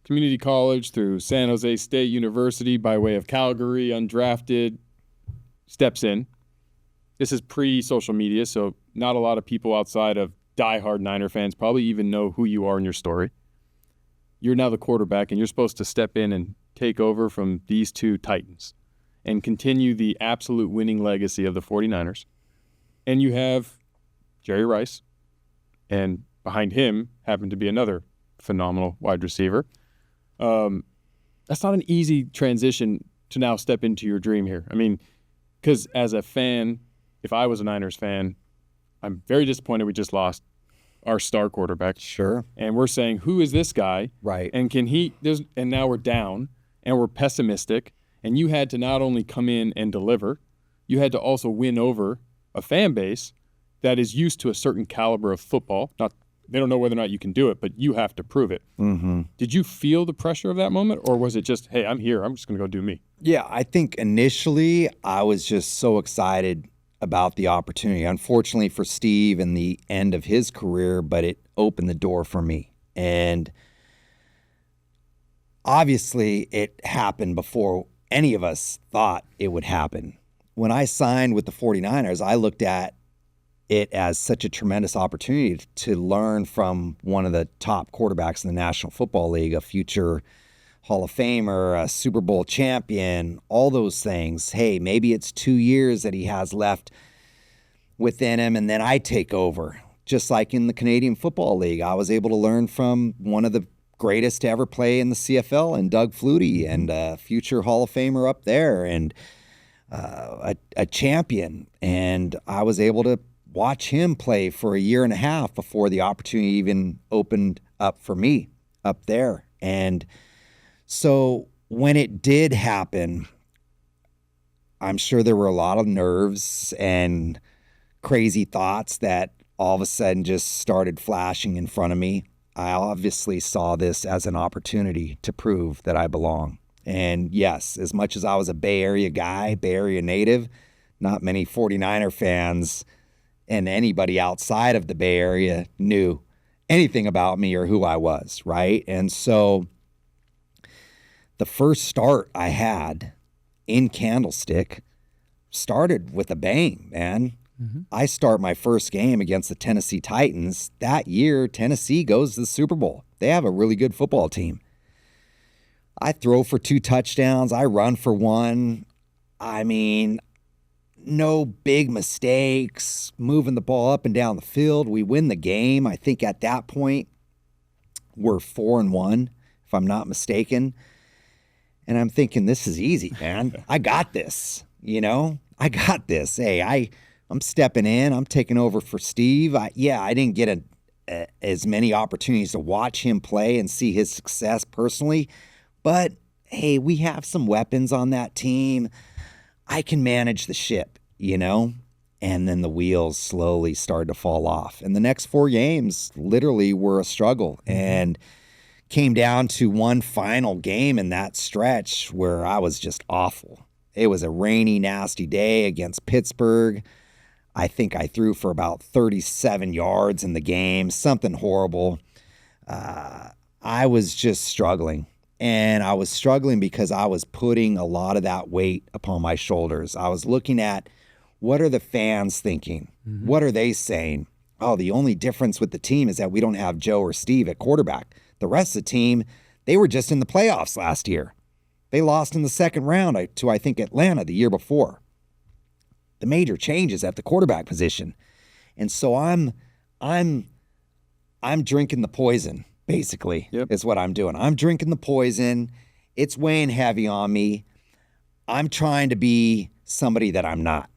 community college through San Jose State University, by way of Calgary, undrafted, steps in. This is pre-social media, so not a lot of people outside of diehard Niner fans probably even know who you are in your story. You're now the quarterback, and you're supposed to step in and take over from these two titans and continue the absolute winning legacy of the 49ers. And you have Jerry Rice, and behind him happened to be another phenomenal wide receiver. That's not an easy transition to now step into your dream here. I mean, because as a fan, if I was a Niners fan, I'm very disappointed we just lost our star quarterback. Sure. And we're saying, who is this guy? Right. And and now we're down and we're pessimistic. And you had to not only come in and deliver, you had to also win over a fan base that is used to a certain caliber of football. They don't know whether or not you can do it, but you have to prove it. Mm-hmm. Did you feel the pressure of that moment, or was it just, hey, I'm here, I'm just going to go do me? Yeah, I think initially I was just so excited about the opportunity. Unfortunately for Steve and the end of his career, but it opened the door for me. And obviously it happened before any of us thought it would happen. When I signed with the 49ers, I looked at it as such a tremendous opportunity to learn from one of the top quarterbacks in the National Football League, a future Hall of Famer, a Super Bowl champion, all those things. Hey, maybe it's 2 years that he has left within him, and then I take over. Just like in the Canadian Football League, I was able to learn from one of the greatest to ever play in the CFL, and Doug Flutie, and a future Hall of Famer up there, and a champion. And I was able to watch him play for a year and a half before the opportunity even opened up for me up there. And so when it did happen, I'm sure there were a lot of nerves and crazy thoughts that all of a sudden just started flashing in front of me. I obviously saw this as an opportunity to prove that I belong. And yes, as much as I was a Bay Area guy, Bay Area native, not many 49er fans and anybody outside of the Bay Area knew anything about me or who I was, right? And so the first start I had in Candlestick started with a bang, man. Mm-hmm. I start my first game against the Tennessee Titans. That year, Tennessee goes to the Super Bowl. They have a really good football team. I throw for 2 touchdowns. I run for 1. I mean, no big mistakes, moving the ball up and down the field. We win the game. I think at that point, we're 4-1, if I'm not mistaken. And I'm thinking, this is easy, man. I got this, I got this. Hey, I'm stepping in. I'm taking over for Steve. I didn't get as many opportunities to watch him play and see his success personally. But, hey, we have some weapons on that team. I can manage the ship, And then the wheels slowly started to fall off. And the next 4 games literally were a struggle. And came down to one final game in that stretch where I was just awful. It was a rainy, nasty day against Pittsburgh. I think I threw for about 37 yards in the game, something horrible. I was just struggling. And I was struggling because I was putting a lot of that weight upon my shoulders. I was looking at, what are the fans thinking? Mm-hmm. What are they saying? Oh, the only difference with the team is that we don't have Joe or Steve at quarterback. The rest of the team, they were just in the playoffs last year. They lost in the second round to, I think, Atlanta the year before. The major changes at the quarterback position. And so I'm drinking the poison, basically, is what I'm doing. I'm drinking the poison. It's weighing heavy on me. I'm trying to be somebody that I'm not.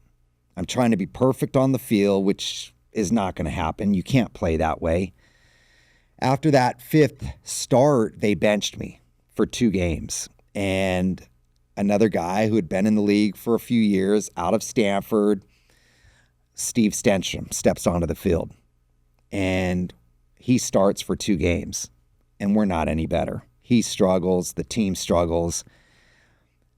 I'm trying to be perfect on the field, which is not going to happen. You can't play that way. After that 5th start, they benched me for 2 games. And another guy who had been in the league for a few years, out of Stanford, Steve Stenstrom, steps onto the field. And he starts for 2 games. And we're not any better. He struggles. The team struggles.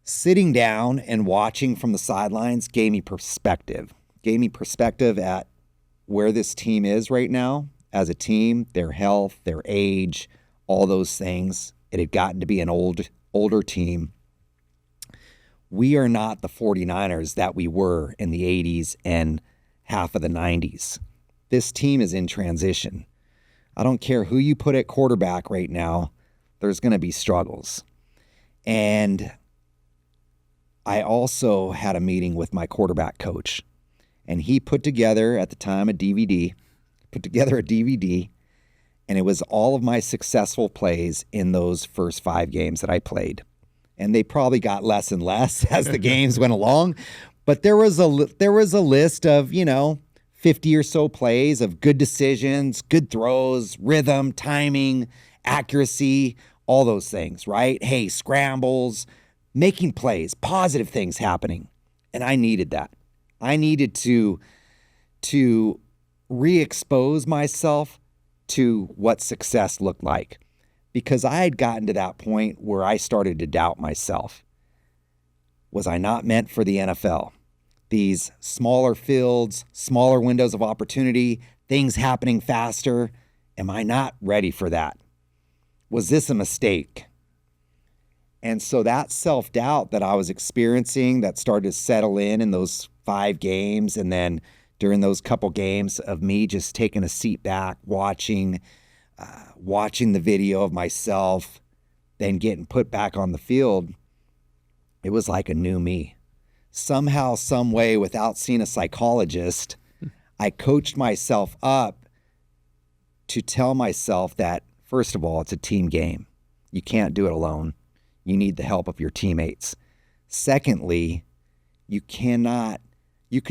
Sitting down and watching from the sidelines gave me perspective. Gave me perspective at where this team is right now. As a team, their health, their age, all those things. It had gotten to be an older team. We are not the 49ers that we were in the 80s and half of the 90s. This team is in transition. I don't care who you put at quarterback right now, there's going to be struggles. And I also had a meeting with my quarterback coach. And he put together, at the time, a DVD, and it was all of my successful plays in those first 5 games that I played. And they probably got less and less as the games went along. But there was a list of, 50 or so plays of good decisions, good throws, rhythm, timing, accuracy, all those things, right? Hey, scrambles, making plays, positive things happening. And I needed that. I needed to re-expose myself to what success looked like, because I had gotten to that point where I started to doubt myself. Was I not meant for the NFL? These smaller fields, smaller windows of opportunity, things happening faster. Am I not ready for that? Was this a mistake? And so that self-doubt that I was experiencing that started to settle in those 5 games, and then during those couple games of me just taking a seat back, watching the video of myself, then getting put back on the field, it was like a new me. Somehow, some way, without seeing a psychologist, I coached myself up to tell myself that, first of all, it's a team game. You can't do it alone. You need the help of your teammates. Secondly, you can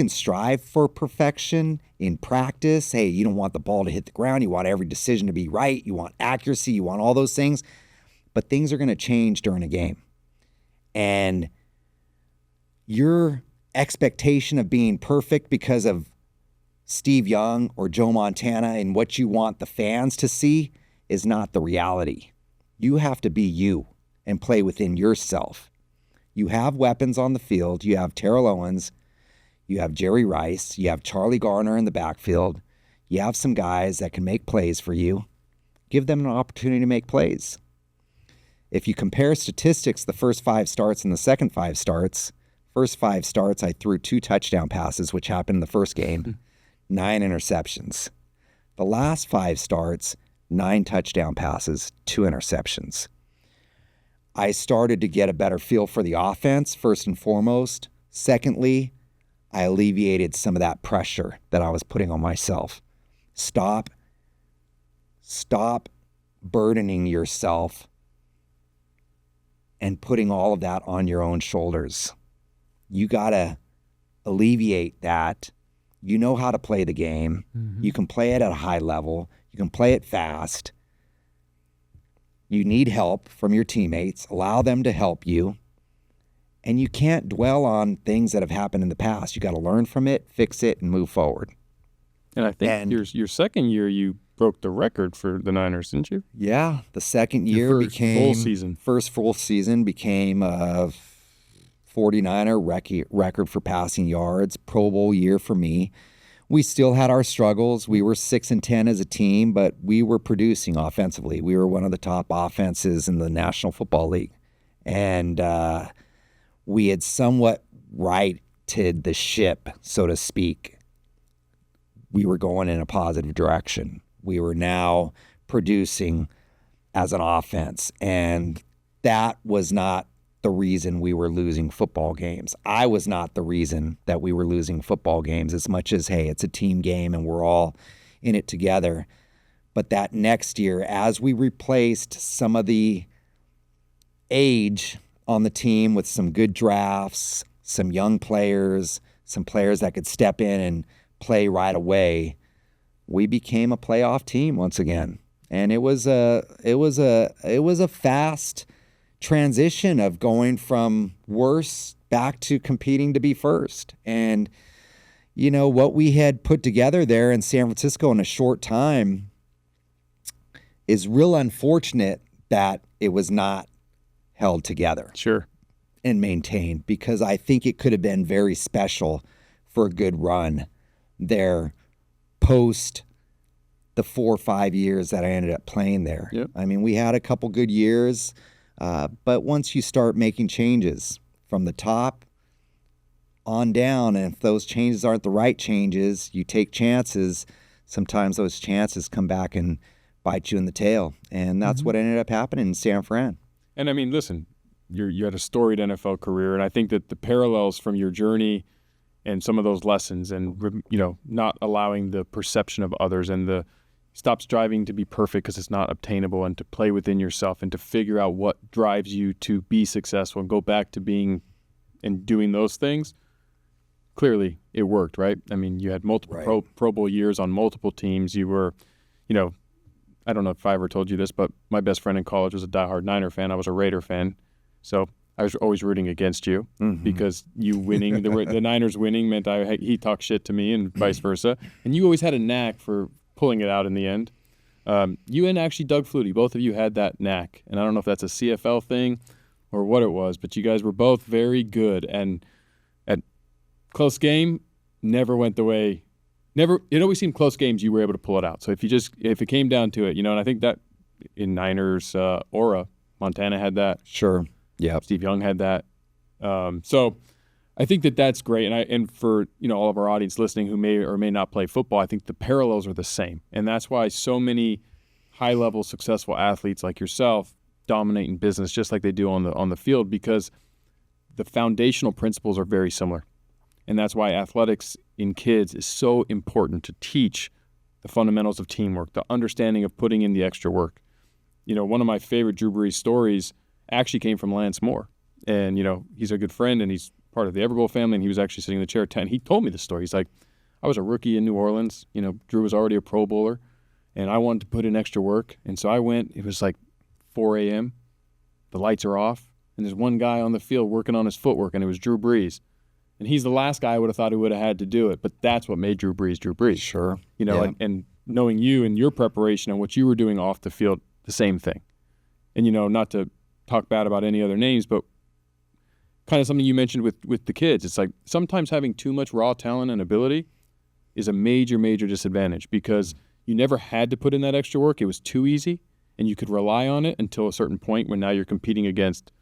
strive for perfection in practice. Hey, you don't want the ball to hit the ground. You want every decision to be right. You want accuracy. You want all those things. But things are going to change during a game. And your expectation of being perfect because of Steve Young or Joe Montana and what you want the fans to see is not the reality. You have to be you and play within yourself. You have weapons on the field. You have Terrell Owens. You have Jerry Rice. You have Charlie Garner in the backfield. You have some guys that can make plays for you. Give them an opportunity to make plays. If you compare statistics, the first 5 starts and the second 5 starts, first 5 starts, I threw 2 touchdown passes, which happened in the first game, 9 interceptions. The last 5 starts, 9 touchdown passes, 2 interceptions. I started to get a better feel for the offense, first and foremost. Secondly, I alleviated some of that pressure that I was putting on myself. Stop burdening yourself and putting all of that on your own shoulders. You got to alleviate that. You know how to play the game. Mm-hmm. You can play it at a high level. You can play it fast. You need help from your teammates. Allow them to help you. And you can't dwell on things that have happened in the past. You got to learn from it, fix it, and move forward. And I think your second year, you broke the record for the Niners, didn't you? Yeah, the second year first full season became a 49er record for passing yards, Pro Bowl year for me. We still had our struggles. We were 6-10 as a team, but we were producing offensively. We were one of the top offenses in the National Football League. And we had somewhat righted the ship, so to speak. We were going in a positive direction. We were now producing as an offense, and that was not the reason we were losing football games. I was not the reason that we were losing football games as much as, hey, it's a team game and we're all in it together. But that next year, as we replaced some of the age on the team with some good drafts, some young players, some players that could step in and play right away, we became a playoff team once again. And it was a fast transition of going from worst back to competing to be first. And what we had put together there in San Francisco in a short time is real unfortunate that it was not held together. Sure. And maintained, because I think it could have been very special for a good run there post the 4 or 5 years that I ended up playing there. Yep. I mean, we had a couple good years, but once you start making changes from the top on down, and if those changes aren't the right changes, you take chances, sometimes those chances come back and bite you in the tail. And that's what ended up happening in San Fran. And I mean, listen, you had a storied NFL career, and I think that the parallels from your journey and some of those lessons, and not allowing the perception of others, and the stop striving to be perfect because it's not obtainable, and to play within yourself and to figure out what drives you to be successful and go back to being and doing those things. Clearly it worked, right? I mean, you had multiple Pro Bowl years on multiple teams. You were, I don't know if I ever told you this, but my best friend in college was a diehard Niner fan. I was a Raider fan. So I was always rooting against you because you winning, the Niners winning meant he talked shit to me and vice versa. And you always had a knack for pulling it out in the end. You and actually Doug Flutie, both of you had that knack. And I don't know if that's a CFL thing or what it was, but you guys were both very good. And at close game, never went the way. It always seemed close games you were able to pull it out. So if it came down to it, and I think that in Niners aura, Montana had that. Sure. Yeah. Steve Young had that. So I think that's great. And for all of our audience listening who may or may not play football, I think the parallels are the same. And that's why so many high-level successful athletes like yourself dominate in business just like they do on the field, because the foundational principles are very similar. And that's why athletics in kids is so important, to teach the fundamentals of teamwork, the understanding of putting in the extra work. One of my favorite Drew Brees stories actually came from Lance Moore. And, he's a good friend, and he's part of the Everbowl family, and he was actually sitting in the chair at 10. He told me the story. He's like, I was a rookie in New Orleans. Drew was already a Pro Bowler, and I wanted to put in extra work. And so I went. It was like 4 a.m. The lights are off, and there's one guy on the field working on his footwork, and it was Drew Brees. And he's the last guy I would have thought who would have had to do it. But that's what made Drew Brees Drew Brees. Sure. And knowing you and your preparation and what you were doing off the field, the same thing. And, not to talk bad about any other names, but kind of something you mentioned with the kids. It's like sometimes having too much raw talent and ability is a major, major disadvantage, because you never had to put in that extra work. It was too easy, and you could rely on it until a certain point when now you're competing against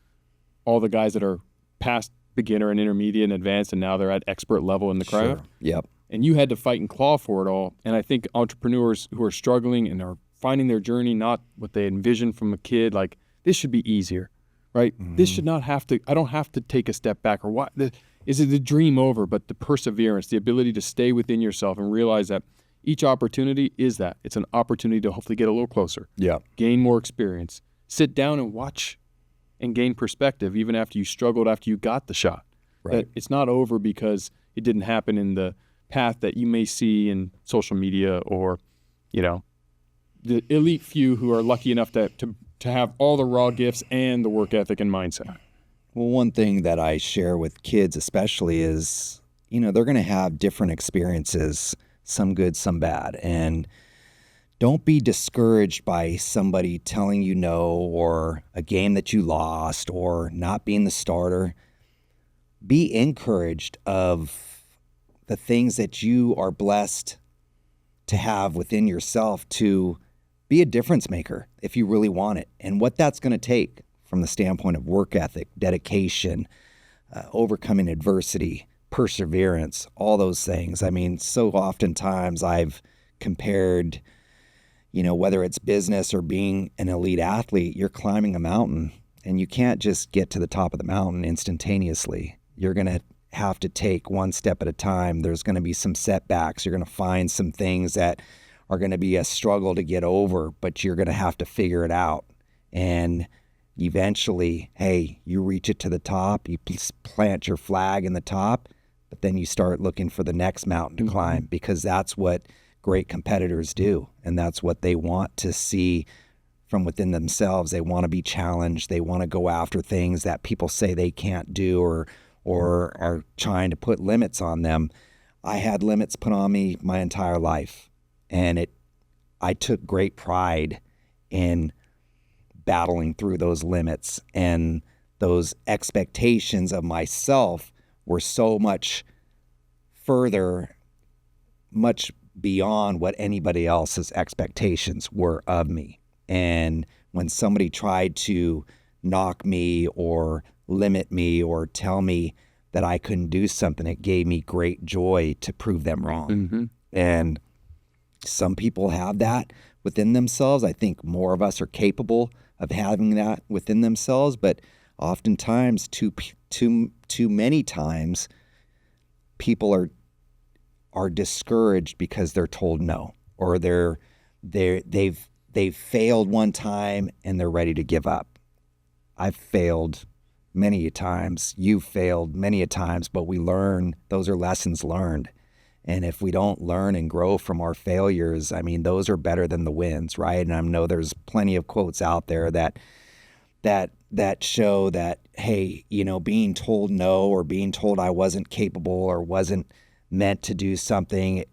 all the guys that are past beginner and intermediate and advanced, and now they're at expert level in the craft. Sure. Yep. And you had to fight and claw for it all. And I think entrepreneurs who are struggling and are finding their journey, not what they envisioned from a kid, like, this should be easier, right? This should not have to, I don't have to take a step back, or what, is it the dream over? But the perseverance, the ability to stay within yourself and realize that each opportunity is that. It's an opportunity to hopefully get a little closer. Yeah. Gain more experience. Sit down and watch and gain perspective even after you struggled, after you got the shot. Right. That it's not over because it didn't happen in the path that you may see in social media, or, the elite few who are lucky enough to have all the raw gifts and the work ethic and mindset. Well, one thing that I share with kids especially is, they're going to have different experiences, some good, some bad. And don't be discouraged by somebody telling you no, or a game that you lost, or not being the starter. Be encouraged of the things that you are blessed to have within yourself to be a difference maker if you really want it, and what that's going to take from the standpoint of work ethic, dedication, overcoming adversity, perseverance, all those things. I mean, so oftentimes I've compared, whether it's business or being an elite athlete, you're climbing a mountain, and you can't just get to the top of the mountain instantaneously. You're going to have to take one step at a time. There's going to be some setbacks. You're going to find some things that are going to be a struggle to get over, but you're going to have to figure it out. And eventually, hey, you reach it to the top, you plant your flag in the top, but then you start looking for the next mountain to climb, because that's what great competitors do. And that's what they want to see from within themselves. They want to be challenged. They want to go after things that people say they can't do, or are trying to put limits on them. I had limits put on me my entire life, and I took great pride in battling through those limits, and those expectations of myself were so much further, much beyond what anybody else's expectations were of me. And when somebody tried to knock me or limit me or tell me that I couldn't do something, it gave me great joy to prove them wrong. And some people have that within themselves. I think more of us are capable of having that within themselves, but oftentimes, too many times, people are discouraged because they're told no, or they've failed one time and they're ready to give up. I've failed many a times. You've failed many a times, but we learn. Those are lessons learned. And if we don't learn and grow from our failures, I mean, those are better than the wins, right? And I know there's plenty of quotes out there that show that, hey, you know, being told no, or being told I wasn't capable or wasn't meant to do something,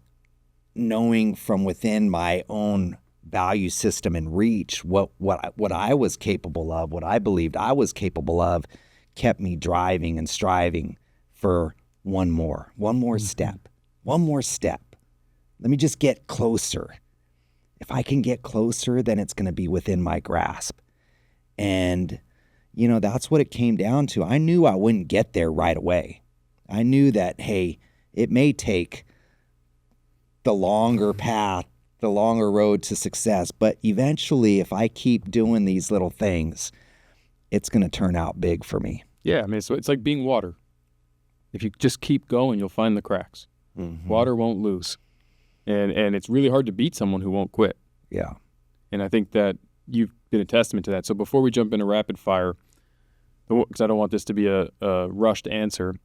knowing from within my own value system and reach what I was capable of, what I believed I was capable of, kept me driving and striving for one more step. One more step. Let me just get closer. If I can get closer, then it's going to be within my grasp. And, you know, that's what it came down to. I knew I wouldn't get there right away. I knew that, hey, it may take the longer path, the longer road to success, but eventually, if I keep doing these little things, it's going to turn out big for me. Yeah, I mean, so it's like being water. If you just keep going, you'll find the cracks. Mm-hmm. Water won't lose. And it's really hard to beat someone who won't quit. Yeah. And I think that you've been a testament to that. So before we jump into rapid fire, because I don't want this to be a rushed answer,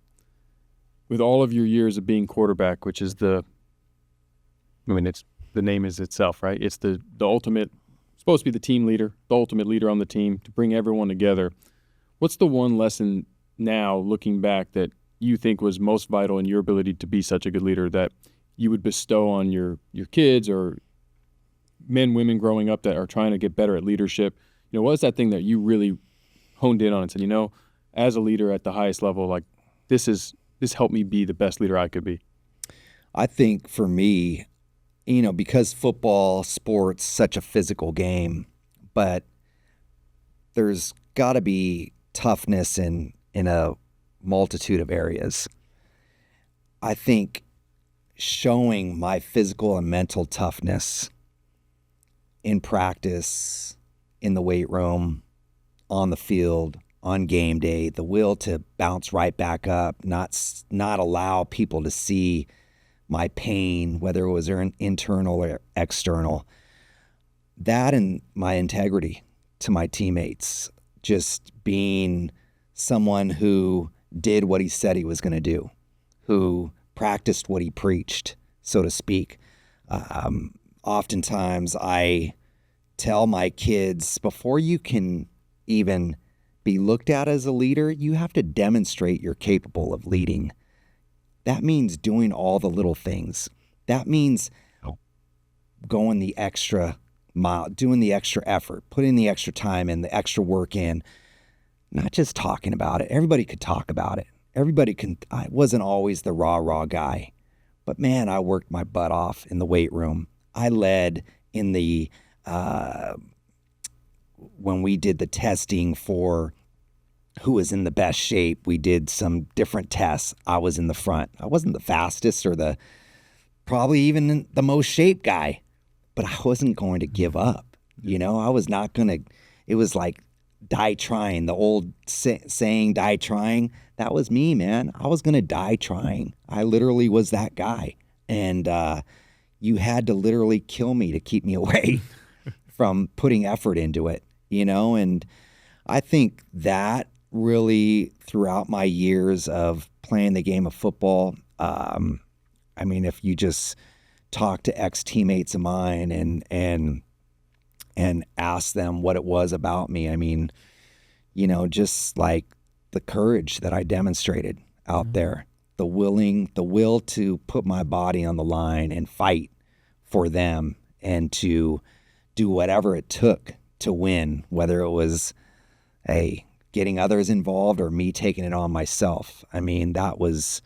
with all of your years of being quarterback, which is it's the name is itself, right? It's the ultimate, supposed to be the team leader, the ultimate leader on the team, to bring everyone together. What's the one lesson now, looking back, that you think was most vital in your ability to be such a good leader that you would bestow on your kids or men, women growing up that are trying to get better at leadership? You know, what is that thing that you really honed in on and said, you know, as a leader at the highest level, like this helped me be the best leader I could be? I think for me, you know, because football, sports, such a physical game, but there's got to be toughness in a multitude of areas. I think showing my physical and mental toughness in practice, in the weight room, on the field, on game day, the will to bounce right back up, not allow people to see my pain, whether it was internal or external. That, and my integrity to my teammates, just being someone who did what he said he was going to do, who practiced what he preached, so to speak. Oftentimes I tell my kids, before you can even be looked at as a leader, you have to demonstrate you're capable of leading. That means doing all the little things. That means going the extra mile, doing the extra effort, putting the extra time in, the extra work in, not just talking about it. Everybody could talk about it. I wasn't always the rah guy, but man, I worked my butt off in the weight room. I led in the, when we did the testing for who was in the best shape, we did some different tests. I was in the front. I wasn't the fastest or probably even the most shaped guy, but I wasn't going to give up. You know, I was not going to, it was like die trying, the old saying, die trying. That was me, man. I was going to die trying. I literally was that guy. And you had to literally kill me to keep me away from putting effort into it, you know? And I think that really, throughout my years of playing the game of football, I mean, if you just talk to ex-teammates of mine and ask them what it was about me, I mean, you know, just like the courage that I demonstrated out there, the will to put my body on the line and fight for them and to do whatever it took to win, whether it was getting others involved or me taking it on myself. I mean, that was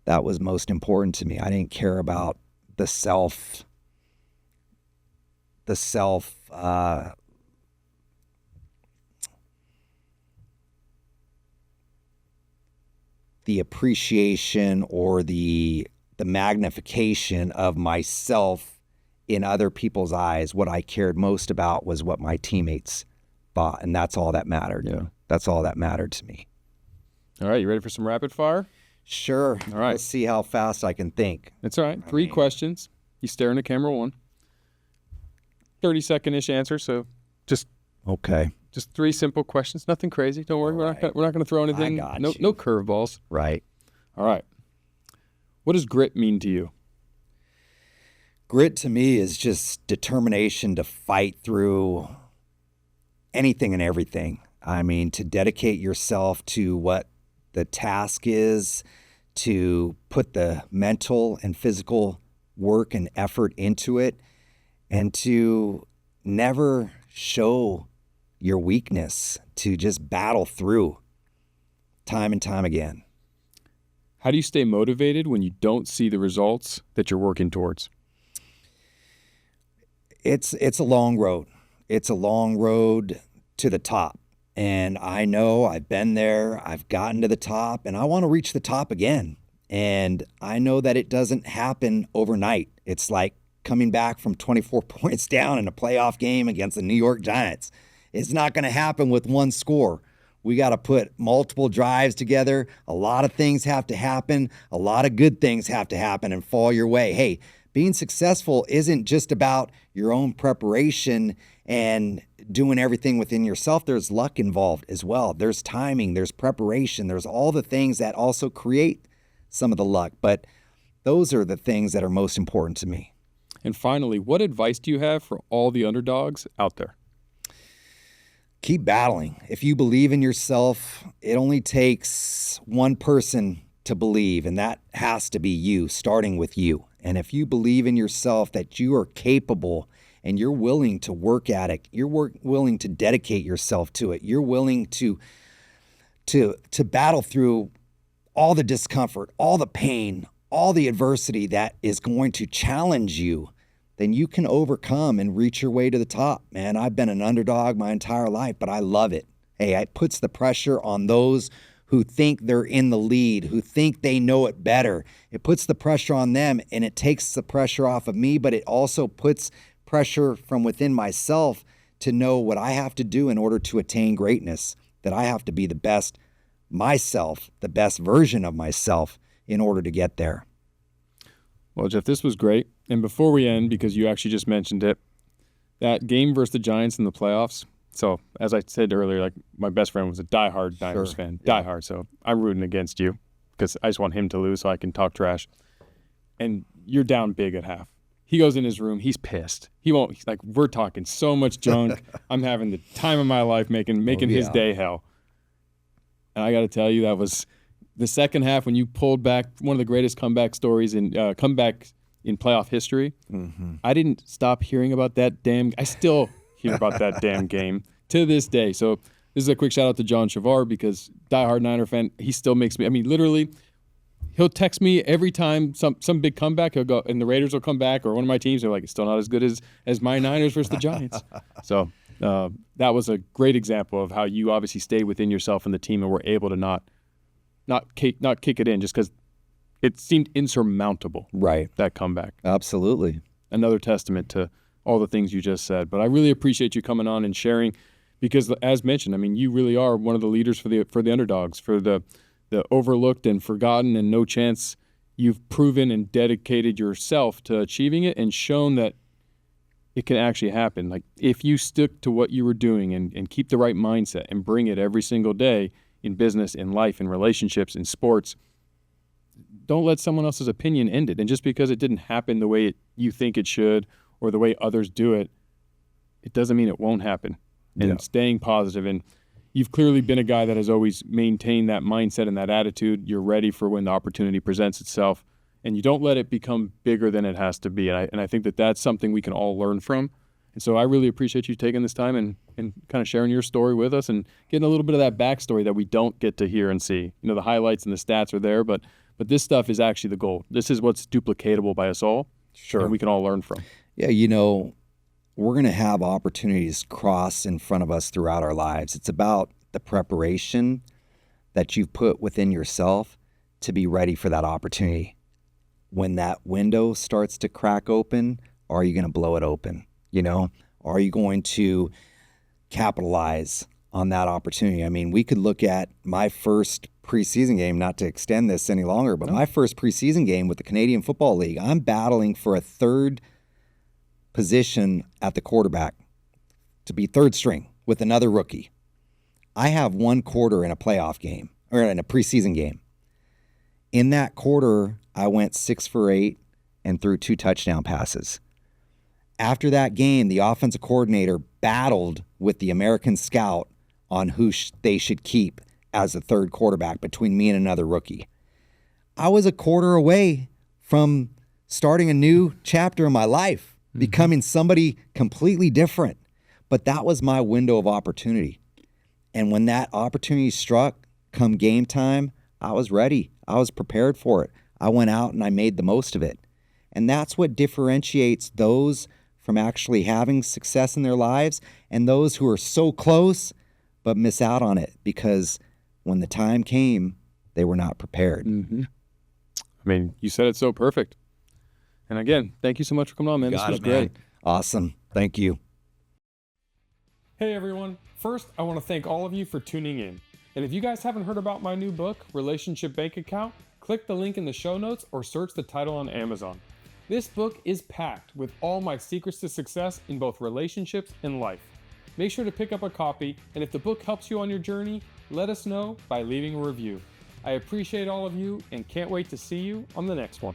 most important to me. I didn't care about the appreciation or the magnification of myself in other people's eyes. What I cared most about was what my teammates thought, and that's all that mattered. Yeah. That's all that mattered to me. All right, you ready for some rapid fire? Sure. All right. Let's see how fast I can think. It's all right. Three questions. You stare into camera one. 30-second-ish answer, so just three simple questions. Nothing crazy. Don't worry. We're not going to throw anything. No curveballs. Right. All right. What does grit mean to you? Grit to me is just determination to fight through anything and everything. I mean, to dedicate yourself to what the task is, to put the mental and physical work and effort into it, and to never show your weakness, to just battle through time and time again. How do you stay motivated when you don't see the results that you're working towards? It's a long road. It's a long road to the top. And I know I've been there, I've gotten to the top, and I want to reach the top again. And I know that it doesn't happen overnight. It's like coming back from 24 points down in a playoff game against the New York Giants. It's not going to happen with one score. We got to put multiple drives together. A lot of things have to happen. A lot of good things have to happen and fall your way. Hey, being successful isn't just about your own preparation and doing everything within yourself. There's luck involved as well. There's timing, there's preparation, there's all the things that also create some of the luck. But those are the things that are most important to me. And finally, what advice do you have for all the underdogs out there? Keep battling. If you believe in yourself, it only takes one person to believe, and that has to be you, starting with you. And if you believe in yourself that you are capable and you're willing to work at it, you're willing to dedicate yourself to it, you're willing to battle through all the discomfort, all the pain, all the adversity that is going to challenge you, then you can overcome and reach your way to the top. Man, I've been an underdog my entire life, but I love it. Hey, it puts the pressure on those who think they're in the lead, who think they know it better. It puts the pressure on them, and it takes the pressure off of me, but it also puts pressure from within myself to know what I have to do in order to attain greatness, that I have to be the best myself, the best version of myself in order to get there. Well, Jeff, this was great. And before we end, because you actually just mentioned it, that game versus the Giants in the playoffs. So, as I said earlier, like my best friend was a diehard Niners fan. Yeah. Diehard. So I'm rooting against you because I just want him to lose so I can talk trash. And you're down big at half. He goes in his room. He's pissed. He won't. He's like, we're talking so much junk. I'm having the time of my life making his day hell. And I got to tell you, that was the second half when you pulled back one of the greatest comeback stories in playoff history. Mm-hmm. I didn't stop hearing about that I still hear about that damn game to this day. So this is a quick shout out to John Shavar because diehard Niner fan. He still makes me. I mean, literally, he'll text me every time some big comeback. He'll go and the Raiders will come back or one of my teams. They're like, it's still not as good as my Niners versus the Giants. So that was a great example of how you obviously stay within yourself and the team and were able to not kick it in just because it seemed insurmountable. Right. That comeback. Absolutely. Another testament to all the things you just said. But I really appreciate you coming on and sharing because, as mentioned, I mean, you really are one of the leaders for the underdogs, for the overlooked and forgotten and no chance. You've proven and dedicated yourself to achieving it and shown that it can actually happen. Like, if you stick to what you were doing and keep the right mindset and bring it every single day in business, in life, in relationships, in sports, don't let someone else's opinion end it. And just because it didn't happen the way you think it should or the way others do it, it doesn't mean it won't happen. And staying positive. And you've clearly been a guy that has always maintained that mindset and that attitude. You're ready for when the opportunity presents itself. And you don't let it become bigger than it has to be. And I think that that's something we can all learn from. And so I really appreciate you taking this time and kind of sharing your story with us and getting a little bit of that backstory that we don't get to hear and see. You know, the highlights and the stats are there, but this stuff is actually the goal. This is what's duplicatable by us all. Sure. And we can all learn from. Yeah, you know, we're going to have opportunities cross in front of us throughout our lives. It's about the preparation that you've put within yourself to be ready for that opportunity. When that window starts to crack open, are you going to blow it open? You know, are you going to capitalize on that opportunity? I mean, we could look at my first preseason game, not to extend this any longer, but my first preseason game with the Canadian Football League, I'm battling for a third position at the quarterback to be third string with another rookie. I have one quarter in a playoff game or in a preseason game. In that quarter, I went 6 for 8 and threw 2 touchdown passes. After that game, the offensive coordinator battled with the American scout on who they should keep as the third quarterback between me and another rookie. I was a quarter away from starting a new chapter in my life, becoming somebody completely different. But that was my window of opportunity. And when that opportunity struck, come game time, I was ready. I was prepared for it. I went out and I made the most of it. And that's what differentiates those from actually having success in their lives and those who are so close but miss out on it because when the time came, they were not prepared. I mean, you said it so perfect. And again, thank you so much for coming on, man. This was great. Awesome. Thank you. Hey, everyone. First, I want to thank all of you for tuning in. And if you guys haven't heard about my new book, Relationship Bank Account, click the link in the show notes or search the title on Amazon. This book is packed with all my secrets to success in both relationships and life. Make sure to pick up a copy, and if the book helps you on your journey, let us know by leaving a review. I appreciate all of you and can't wait to see you on the next one.